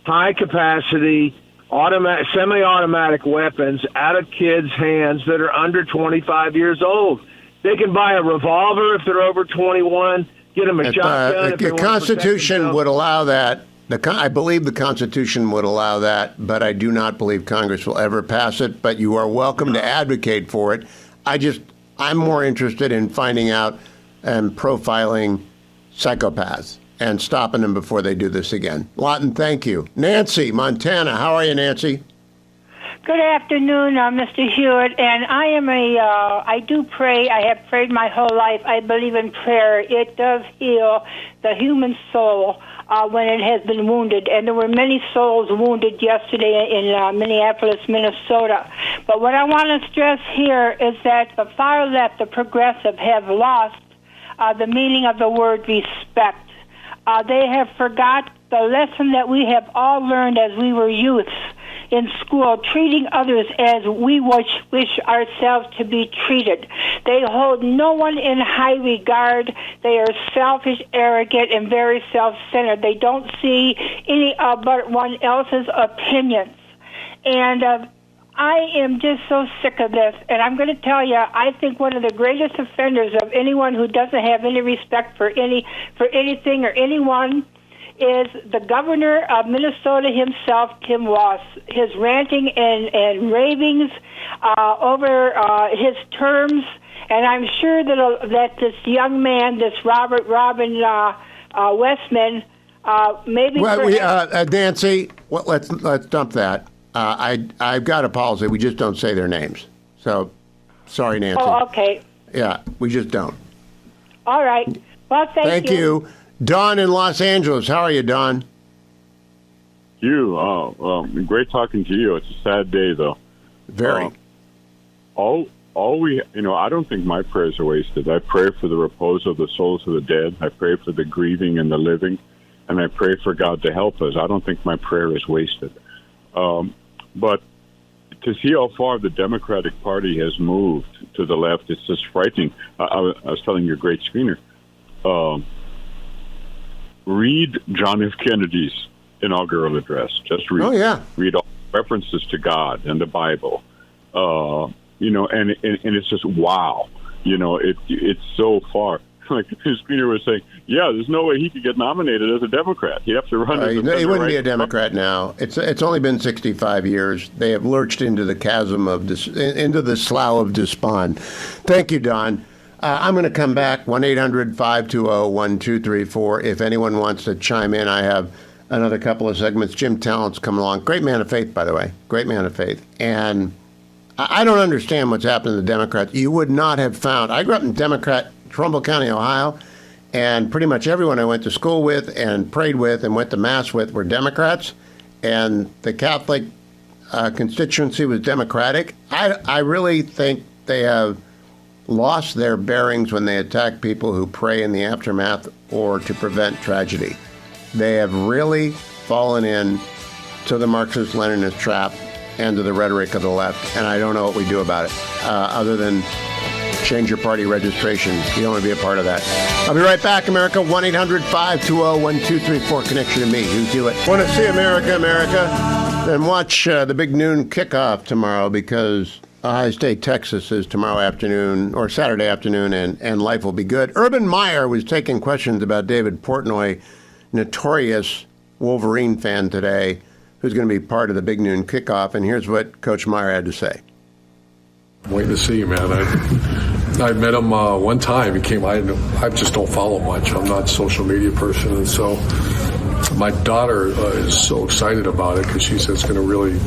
Speaker 19: high capacity semi-automatic weapons out of kids' hands that are under 25 years old. They can buy a revolver if they're over 21, get them a shotgun.
Speaker 1: The Constitution would allow that. I believe the Constitution would allow that, but I do not believe Congress will ever pass it. But you are welcome to advocate for it. I'm more interested in finding out and profiling psychopaths and stopping them before they do this again. Lawton, thank you. Nancy, Montana. How are you, Nancy?
Speaker 20: Good afternoon, Mr. Hewitt. And I do pray. I have prayed my whole life. I believe in prayer. It does heal the human soul when it has been wounded. And there were many souls wounded yesterday in Minneapolis, Minnesota. But what I want to stress here is that the far left, the progressive, have lost the meaning of the word respect. They have forgot the lesson that we have all learned as we were youths in school, treating others as we wish ourselves to be treated. They hold no one in high regard. They are selfish, arrogant, and very self-centered. They don't see any but one else's opinions. And I am just so sick of this, and I'm going to tell you, I think one of the greatest offenders of anyone who doesn't have any respect for anything or anyone is the governor of Minnesota himself, Tim Walz. His ranting and ravings over his terms, and I'm sure that this young man, this Robin Westman, maybe.
Speaker 1: Well, Nancy, let's dump that. I've got a policy. We just don't say their names. So, sorry, Nancy.
Speaker 20: Oh, okay.
Speaker 1: Yeah, we just don't.
Speaker 20: All right. Well, thank you.
Speaker 1: You. Don in Los Angeles. How are you, Don?
Speaker 21: Great talking to you. It's a sad day, though.
Speaker 1: Very.
Speaker 21: I don't think my prayers are wasted. I pray for the repose of the souls of the dead. I pray for the grieving and the living, and I pray for God to help us. I don't think my prayer is wasted. But to see how far the Democratic Party has moved to the left, it's just frightening. I was telling your great screener, read John F. Kennedy's inaugural address. Just read.
Speaker 1: Oh, yeah.
Speaker 21: Read all references to God and the Bible. And it's just wow. It's so far. Like the screener was saying, yeah, there's no way he could get nominated as a Democrat. He'd have to run as a
Speaker 1: he wouldn't be a Democrat now. It's only been 65 years. They have lurched into the chasm of into the slough of despond. Thank you, Don. I'm going to come back, 1-800-520-1234. If anyone wants to chime in, I have another couple of segments. Jim Tallent's coming along. Great man of faith, by the way. Great man of faith. And I don't understand what's happened to the Democrats. You would not have found... I grew up in Trumbull County, Ohio, and pretty much everyone I went to school with and prayed with and went to Mass with were Democrats, and the Catholic constituency was Democratic. I really think they have lost their bearings when they attack people who pray in the aftermath or to prevent tragedy. They have really fallen in to the Marxist-Leninist trap and to the rhetoric of the left, and I don't know what we do about it, other than change your party registration. You don't want to be a part of that. I'll be right back, America. 1-800-520-1234. Connection to me, Hugh Hewitt. Want to see America, America? Then watch the big noon kickoff tomorrow, because Ohio State, Texas is tomorrow afternoon, or Saturday afternoon, and life will be good. Urban Meyer was taking questions about David Portnoy, notorious Wolverine fan today, who's going to be part of the big noon kickoff. And here's what Coach Meyer had to say.
Speaker 3: I'm waiting to see you, man. I met him one time. I just don't follow much. I'm not a social media person. And so my daughter is so excited about it because she says it's going to really,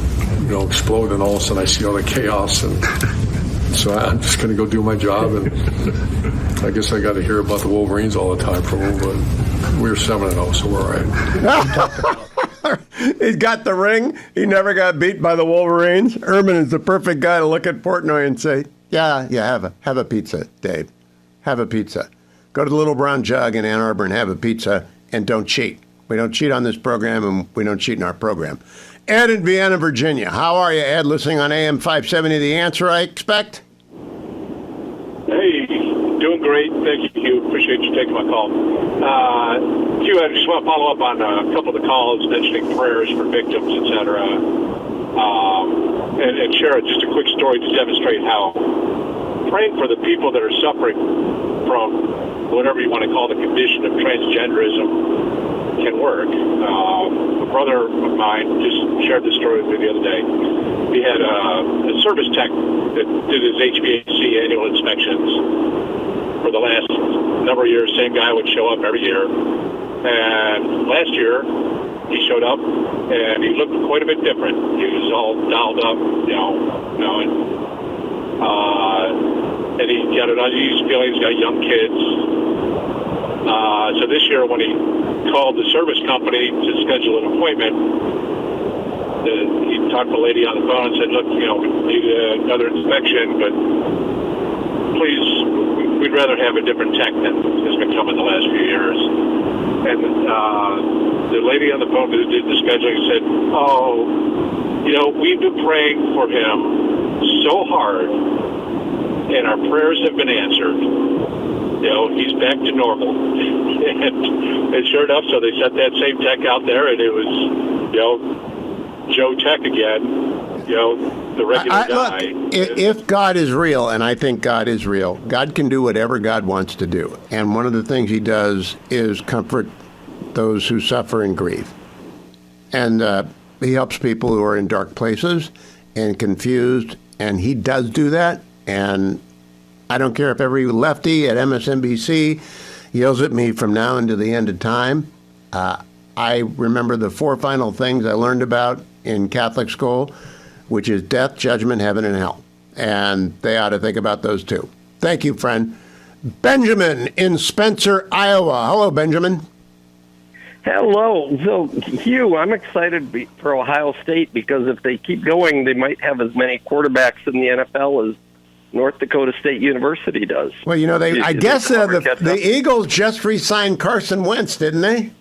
Speaker 3: explode. And all of a sudden I see all the chaos. And so I'm just going to go do my job. And I guess I got to hear about the Wolverines all the time from him. But we're 7-0, so we're all right.
Speaker 1: He's got the ring. He never got beat by the Wolverines. Urban is the perfect guy to look at Portnoy and say, yeah, have a pizza, Dave. Have a pizza. Go to the Little Brown Jug in Ann Arbor and have a pizza, and don't cheat. We don't cheat on this program, and we don't cheat in our program. Ed in Vienna, Virginia. How are you, Ed? Listening on AM 570, The Answer, I expect?
Speaker 22: Hey, doing great. Thank you, Hugh. Appreciate you taking my call. Hugh, I just want to follow up on a couple of the calls mentioning prayers for victims, et cetera, and share just a quick story to demonstrate how praying for the people that are suffering from whatever you want to call the condition of transgenderism can work. A brother of mine just shared this story with me the other day. He had a service tech that did his HVAC annual inspections for the last number of years. Same guy would show up every year. And last year, he showed up, and he looked quite a bit different. He was all dolled up, and he got an uneasy feeling. He's got young kids. So this year, when he called the service company to schedule an appointment, he talked to the lady on the phone and said, look, we need another inspection, but please, we'd rather have a different tech than has been coming the last few years. And the lady on the phone who did the scheduling said, we've been praying for him so hard, and our prayers have been answered. He's back to normal. and sure enough, so they sent that same tech out there, and it was, Joe Tech again, the regular guy.
Speaker 1: Look, if God is real, and I think God is real, God can do whatever God wants to do. And one of the things he does is comfort those who suffer and grieve. And he helps people who are in dark places and confused, and he does do that. And I don't care if every lefty at MSNBC yells at me from now until the end of time. I remember the 4 final things I learned about in Catholic school, which is death, judgment, heaven, and hell. And they ought to think about those too. Thank you, friend. Benjamin in Spencer, Iowa. Hello, Benjamin.
Speaker 23: Hello. So, Hugh, I'm excited for Ohio State because if they keep going, they might have as many quarterbacks in the NFL as North Dakota State University does.
Speaker 1: Well, I guess the Eagles just re-signed Carson Wentz, didn't they?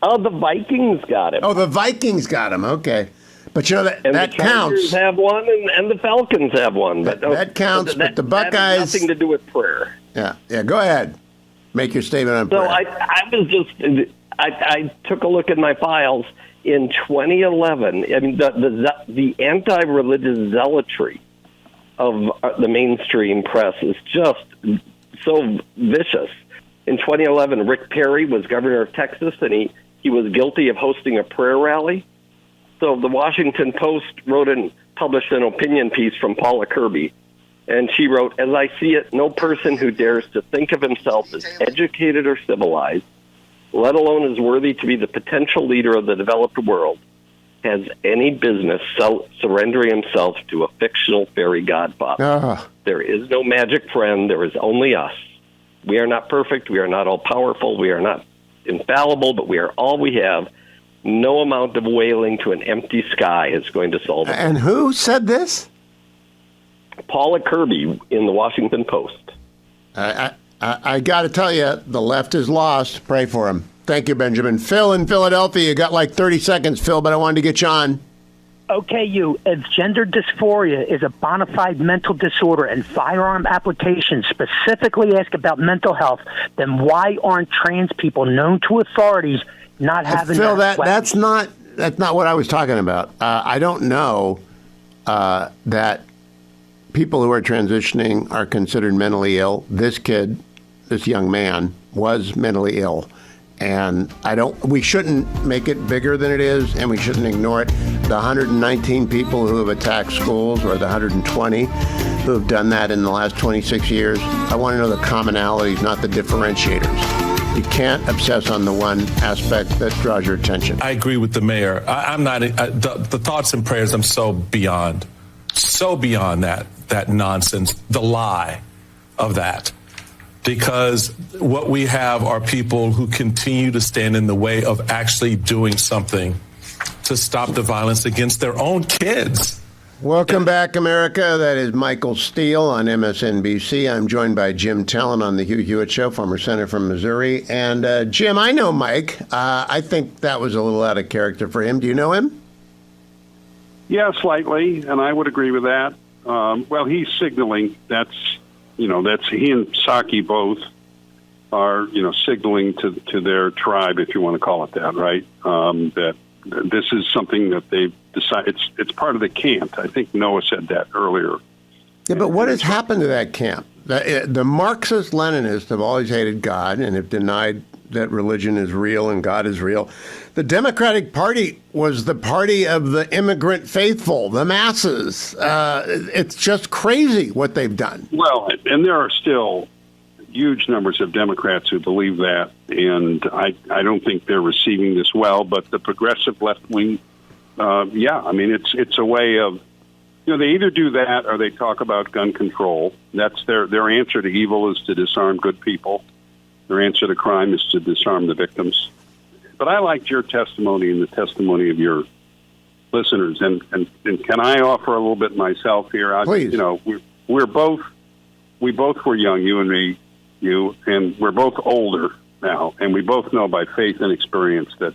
Speaker 23: Oh, the Vikings got him.
Speaker 1: Oh, the Vikings got him. Okay. But that
Speaker 23: the
Speaker 1: counts.
Speaker 23: have one, and the Falcons have one. But
Speaker 1: that counts. But the Buckeyes
Speaker 23: that has nothing to do with prayer.
Speaker 1: Yeah. Go ahead. Make your statement on prayer.
Speaker 23: So I took a look at my files in 2011. I mean, the anti-religious zealotry of the mainstream press is just so vicious. In 2011, Rick Perry was governor of Texas, and he was guilty of hosting a prayer rally. So the Washington Post published an opinion piece from Paula Kirby, and she wrote, "As I see it, no person who dares to think of himself as educated or civilized, let alone as worthy to be the potential leader of the developed world, has any business surrendering himself to a fictional fairy godfather. There is no magic friend. There is only us. We are not perfect. We are not all powerful. We are not infallible, but we are all we have. No amount of wailing to an empty sky is going to solve it."
Speaker 1: And who said this?
Speaker 23: Paula Kirby in the Washington Post.
Speaker 1: I got to tell you, the left is lost. Pray for him. Thank you, Benjamin. Phil in Philadelphia, you got like 30 seconds, Phil, but I wanted to get you on.
Speaker 4: Okay, if gender dysphoria is a bona fide mental disorder and firearm applications specifically ask about mental health, then why aren't trans people known to authorities not having
Speaker 1: Phil, that's not what I was talking about. I don't know that people who are transitioning are considered mentally ill. This young man was mentally ill. And we shouldn't make it bigger than it is, and we shouldn't ignore it. The 119 people who have attacked schools, or the 120 who have done that in the last 26 years, I want to know the commonalities, not the differentiators. You can't obsess on the one aspect that draws your attention.
Speaker 5: I agree with the mayor. I'm not, the thoughts and prayers, I'm so beyond that nonsense, the lie of that. Because what we have are people who continue to stand in the way of actually doing something to stop the violence against their own kids.
Speaker 1: Welcome back, America. That is Michael Steele on MSNBC. I'm joined by Jim Tellen on the Hugh Hewitt Show, former senator from Missouri. And Jim, I know Mike. I think that was a little out of character for him. Do you know him?
Speaker 21: Yeah, slightly, and I would agree with that. Well, he's signaling that's he and Psaki both are, signaling to their tribe, if you want to call it that, right? That this is something that they've decided. It's part of the camp. I think Noah said that earlier.
Speaker 1: Yeah, but what has happened to that camp? The Marxist-Leninists have always hated God and have denied that religion is real and God is real. The Democratic Party was the party of the immigrant faithful, the masses. It's just crazy what they've done.
Speaker 21: Well, and there are still huge numbers of Democrats who believe that, and I don't think they're receiving this well. But the progressive left wing, it's a way of, they either do that or they talk about gun control. That's their answer to evil is to disarm good people. Their answer to crime is to disarm the victims. But I liked your testimony and the testimony of your listeners. And can I offer a little bit myself here?
Speaker 1: Please.
Speaker 21: We both were young, you and me, and we're both older now. And we both know by faith and experience that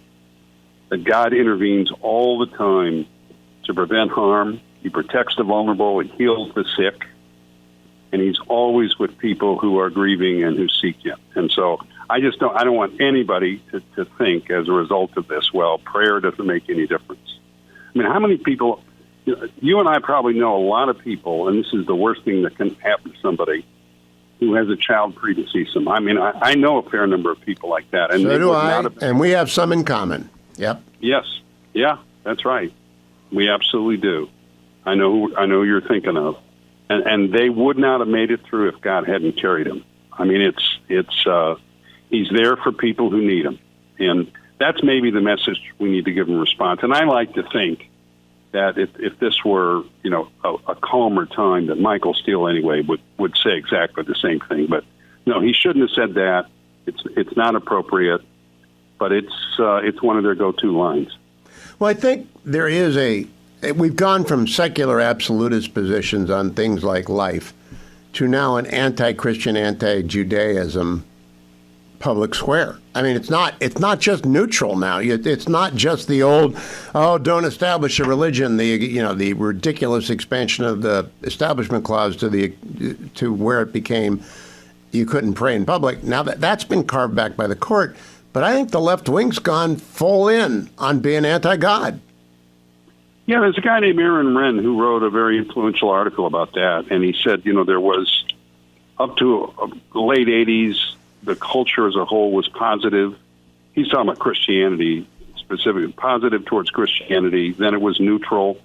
Speaker 21: God intervenes all the time to prevent harm. He protects the vulnerable. He heals the sick. And he's always with people who are grieving and who seek him. And so I don't want anybody to think as a result of this, well, prayer doesn't make any difference. I mean, how many people, you and I probably know a lot of people, and this is the worst thing that can happen to somebody who has a child predeceased. I mean, I know a fair number of people like that. And
Speaker 1: so do I, and we have some in common. Yep.
Speaker 21: Yes. Yeah, that's right. We absolutely do. I know who you're thinking of. And they would not have made it through if God hadn't carried him. I mean, he's there for people who need him. And that's maybe the message we need to give in response. And I like to think that if this were, a calmer time, that Michael Steele anyway would say exactly the same thing. But no, he shouldn't have said that. It's not appropriate, but it's one of their go-to lines.
Speaker 1: Well, I think there is we've gone from secular absolutist positions on things like life to now an anti-Christian, anti-Judaism public square. I mean, it's not just neutral now. It's not just the old, don't establish a religion, the ridiculous expansion of the Establishment Clause to where it became you couldn't pray in public. Now that's been carved back by the court, but I think the left wing's gone full in on being anti-God.
Speaker 21: Yeah, there's a guy named Aaron Wren who wrote a very influential article about that, and he said, there was, up to the late 80s, the culture as a whole was positive. He's talking about Christianity, specifically positive towards Christianity. Then it was neutral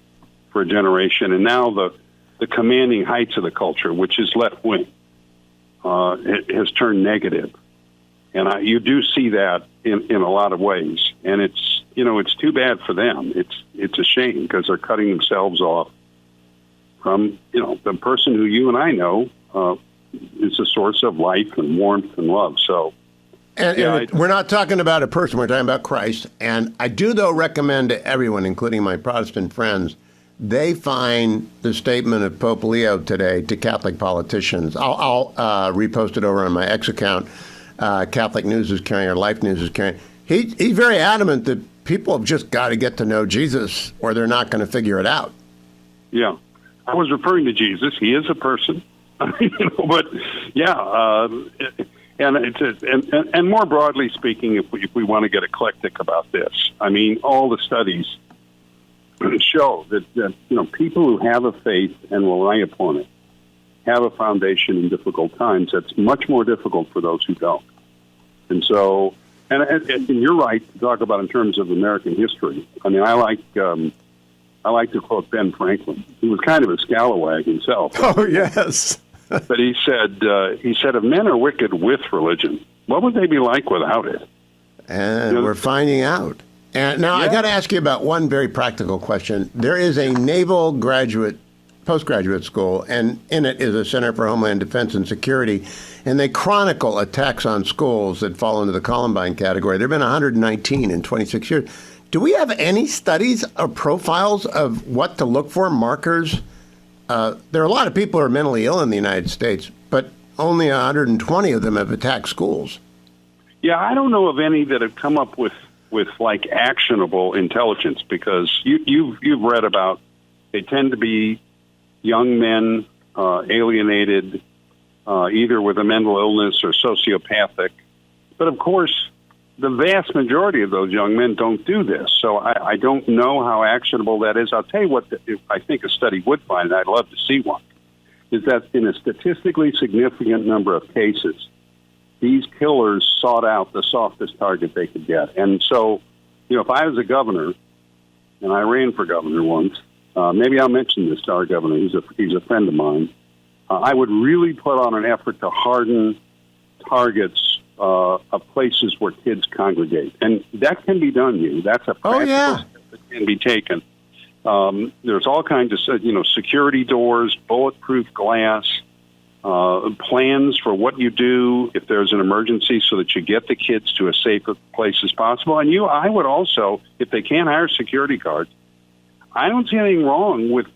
Speaker 21: for a generation, and now the commanding heights of the culture, which is left-wing, it has turned negative. And you do see that in a lot of ways, and it's too bad for them. It's a shame because they're cutting themselves off from the person who you and I know is a source of life and warmth and love. So,
Speaker 1: and we're not talking about a person; we're talking about Christ. And I do, though, recommend to everyone, including my Protestant friends, they find the statement of Pope Leo today to Catholic politicians. I'll repost it over on my X account. Catholic News is carrying, or Life News is carrying. He's very adamant that people have just got to get to know Jesus or they're not going to figure it out.
Speaker 21: Yeah. I was referring to Jesus. He is a person. But yeah, and more broadly speaking, if we want to get eclectic about this, I mean, all the studies show that people who have a faith and rely upon it have a foundation in difficult times. That's much more difficult for those who don't. And so, and you're right to talk about in terms of American history. I mean, I like to quote Ben Franklin. He was kind of a scalawag himself.
Speaker 1: Oh yes.
Speaker 21: But he said, if men are wicked with religion, what would they be like without it?
Speaker 1: And we're finding out. And now I got to ask you about one very practical question. There is a naval postgraduate school, and in it is a Center for Homeland Defense and Security, and they chronicle attacks on schools that fall into the Columbine category. There have been 119 in 26 years. Do we have any studies or profiles of what to look for, markers? There are a lot of people who are mentally ill in the United States, but only 120 of them have attacked schools.
Speaker 21: Yeah, I don't know of any that have come up with like actionable intelligence, because you've read about, they tend to be young men, alienated, either with a mental illness or sociopathic. But of course, the vast majority of those young men don't do this. So I don't know how actionable that is. I'll tell you what I think a study would find, and I'd love to see one, is that in a statistically significant number of cases, these killers sought out the softest target they could get. And so, if I was a governor, and I ran for governor once, maybe I'll mention this to our governor. He's a friend of mine. I would really put on an effort to harden targets of places where kids congregate. And that can be done, That's a practical step that can be taken. There's all kinds of, security doors, bulletproof glass, plans for what you do if there's an emergency so that you get the kids to as safe a place as possible. And I would also, if they can't hire security guards, I don't see anything wrong with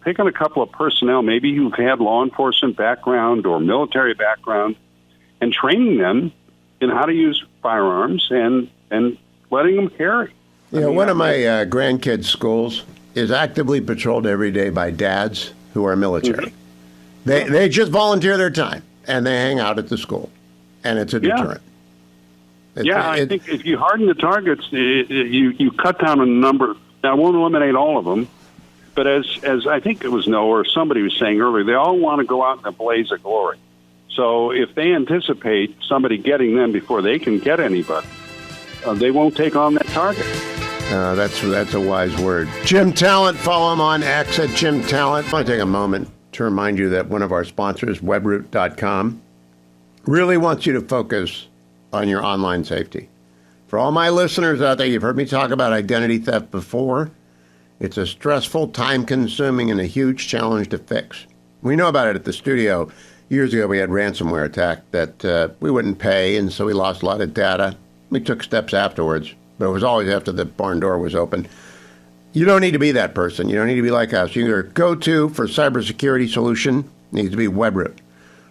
Speaker 21: picking a couple of personnel, maybe who've had law enforcement background or military background, and training them in how to use firearms and letting them carry.
Speaker 1: One of my grandkids' schools is actively patrolled every day by dads who are military. Mm-hmm. They just volunteer their time, and they hang out at the school, and it's a deterrent.
Speaker 21: I think if you harden the targets, you cut down on the number. Now, it won't eliminate all of them, but as I think it was Noah or somebody was saying earlier, they all want to go out in a blaze of glory. So if they anticipate somebody getting them before they can get anybody, they won't take on that target.
Speaker 1: That's a wise word. Jim Talent, follow him on X at Jim Talent. I want to take a moment to remind you that one of our sponsors, webroot.com, really wants you to focus on your online safety. For all my listeners out there, you've heard me talk about identity theft before. It's a stressful, time-consuming, and a huge challenge to fix. We know about it at the studio. Years ago, we had ransomware attack that we wouldn't pay, and so we lost a lot of data. We took steps afterwards, but it was always after the barn door was open. You don't need to be that person. You don't need to be like us. Your go-to for cybersecurity solution needs to be Webroot.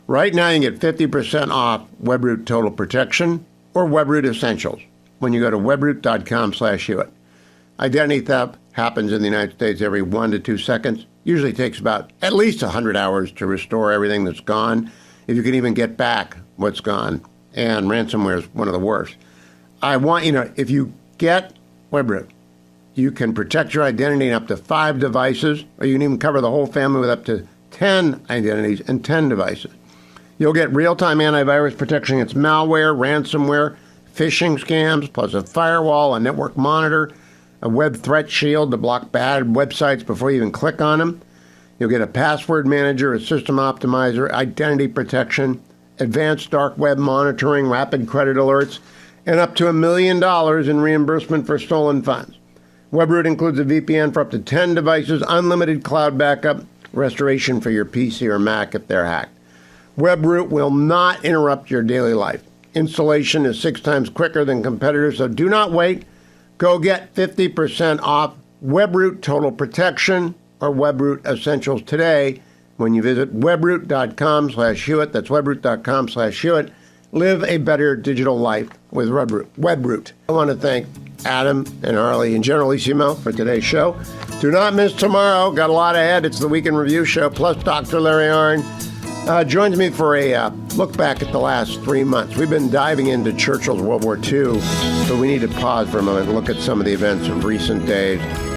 Speaker 1: Right now, you can get 50% off Webroot Total Protection or Webroot Essentials when you go to webroot.com/Hewitt. Identity theft happens in the United States every 1 to 2 seconds. Usually takes about at least 100 hours to restore everything that's gone, if you can even get back what's gone. And ransomware is one of the worst. I want if you get Webroot, you can protect your identity in up to 5 devices, or you can even cover the whole family with up to 10 identities and 10 devices. You'll get real-time antivirus protection against malware, ransomware, phishing scams, plus a firewall, a network monitor, a web threat shield to block bad websites before you even click on them. You'll get a password manager, a system optimizer, identity protection, advanced dark web monitoring, rapid credit alerts, and up to $1 million in reimbursement for stolen funds. Webroot includes a VPN for up to 10 devices, unlimited cloud backup, restoration for your PC or Mac if they're hacked. Webroot will not interrupt your daily life. Installation is 6 times quicker than competitors, so do not wait. Go get 50% off Webroot Total Protection or Webroot Essentials today when you visit webroot.com/Hewitt. That's webroot.com/Hewitt. Live a better digital life with Webroot. I want to thank Adam and Arlie and Generalissimo for today's show. Do not miss tomorrow. Got a lot ahead. It's the Week in Review show, plus Dr. Larry Arnn joins me for a look back at the last 3 months. We've been diving into Churchill's World War II, so we need to pause for a moment and look at some of the events of recent days.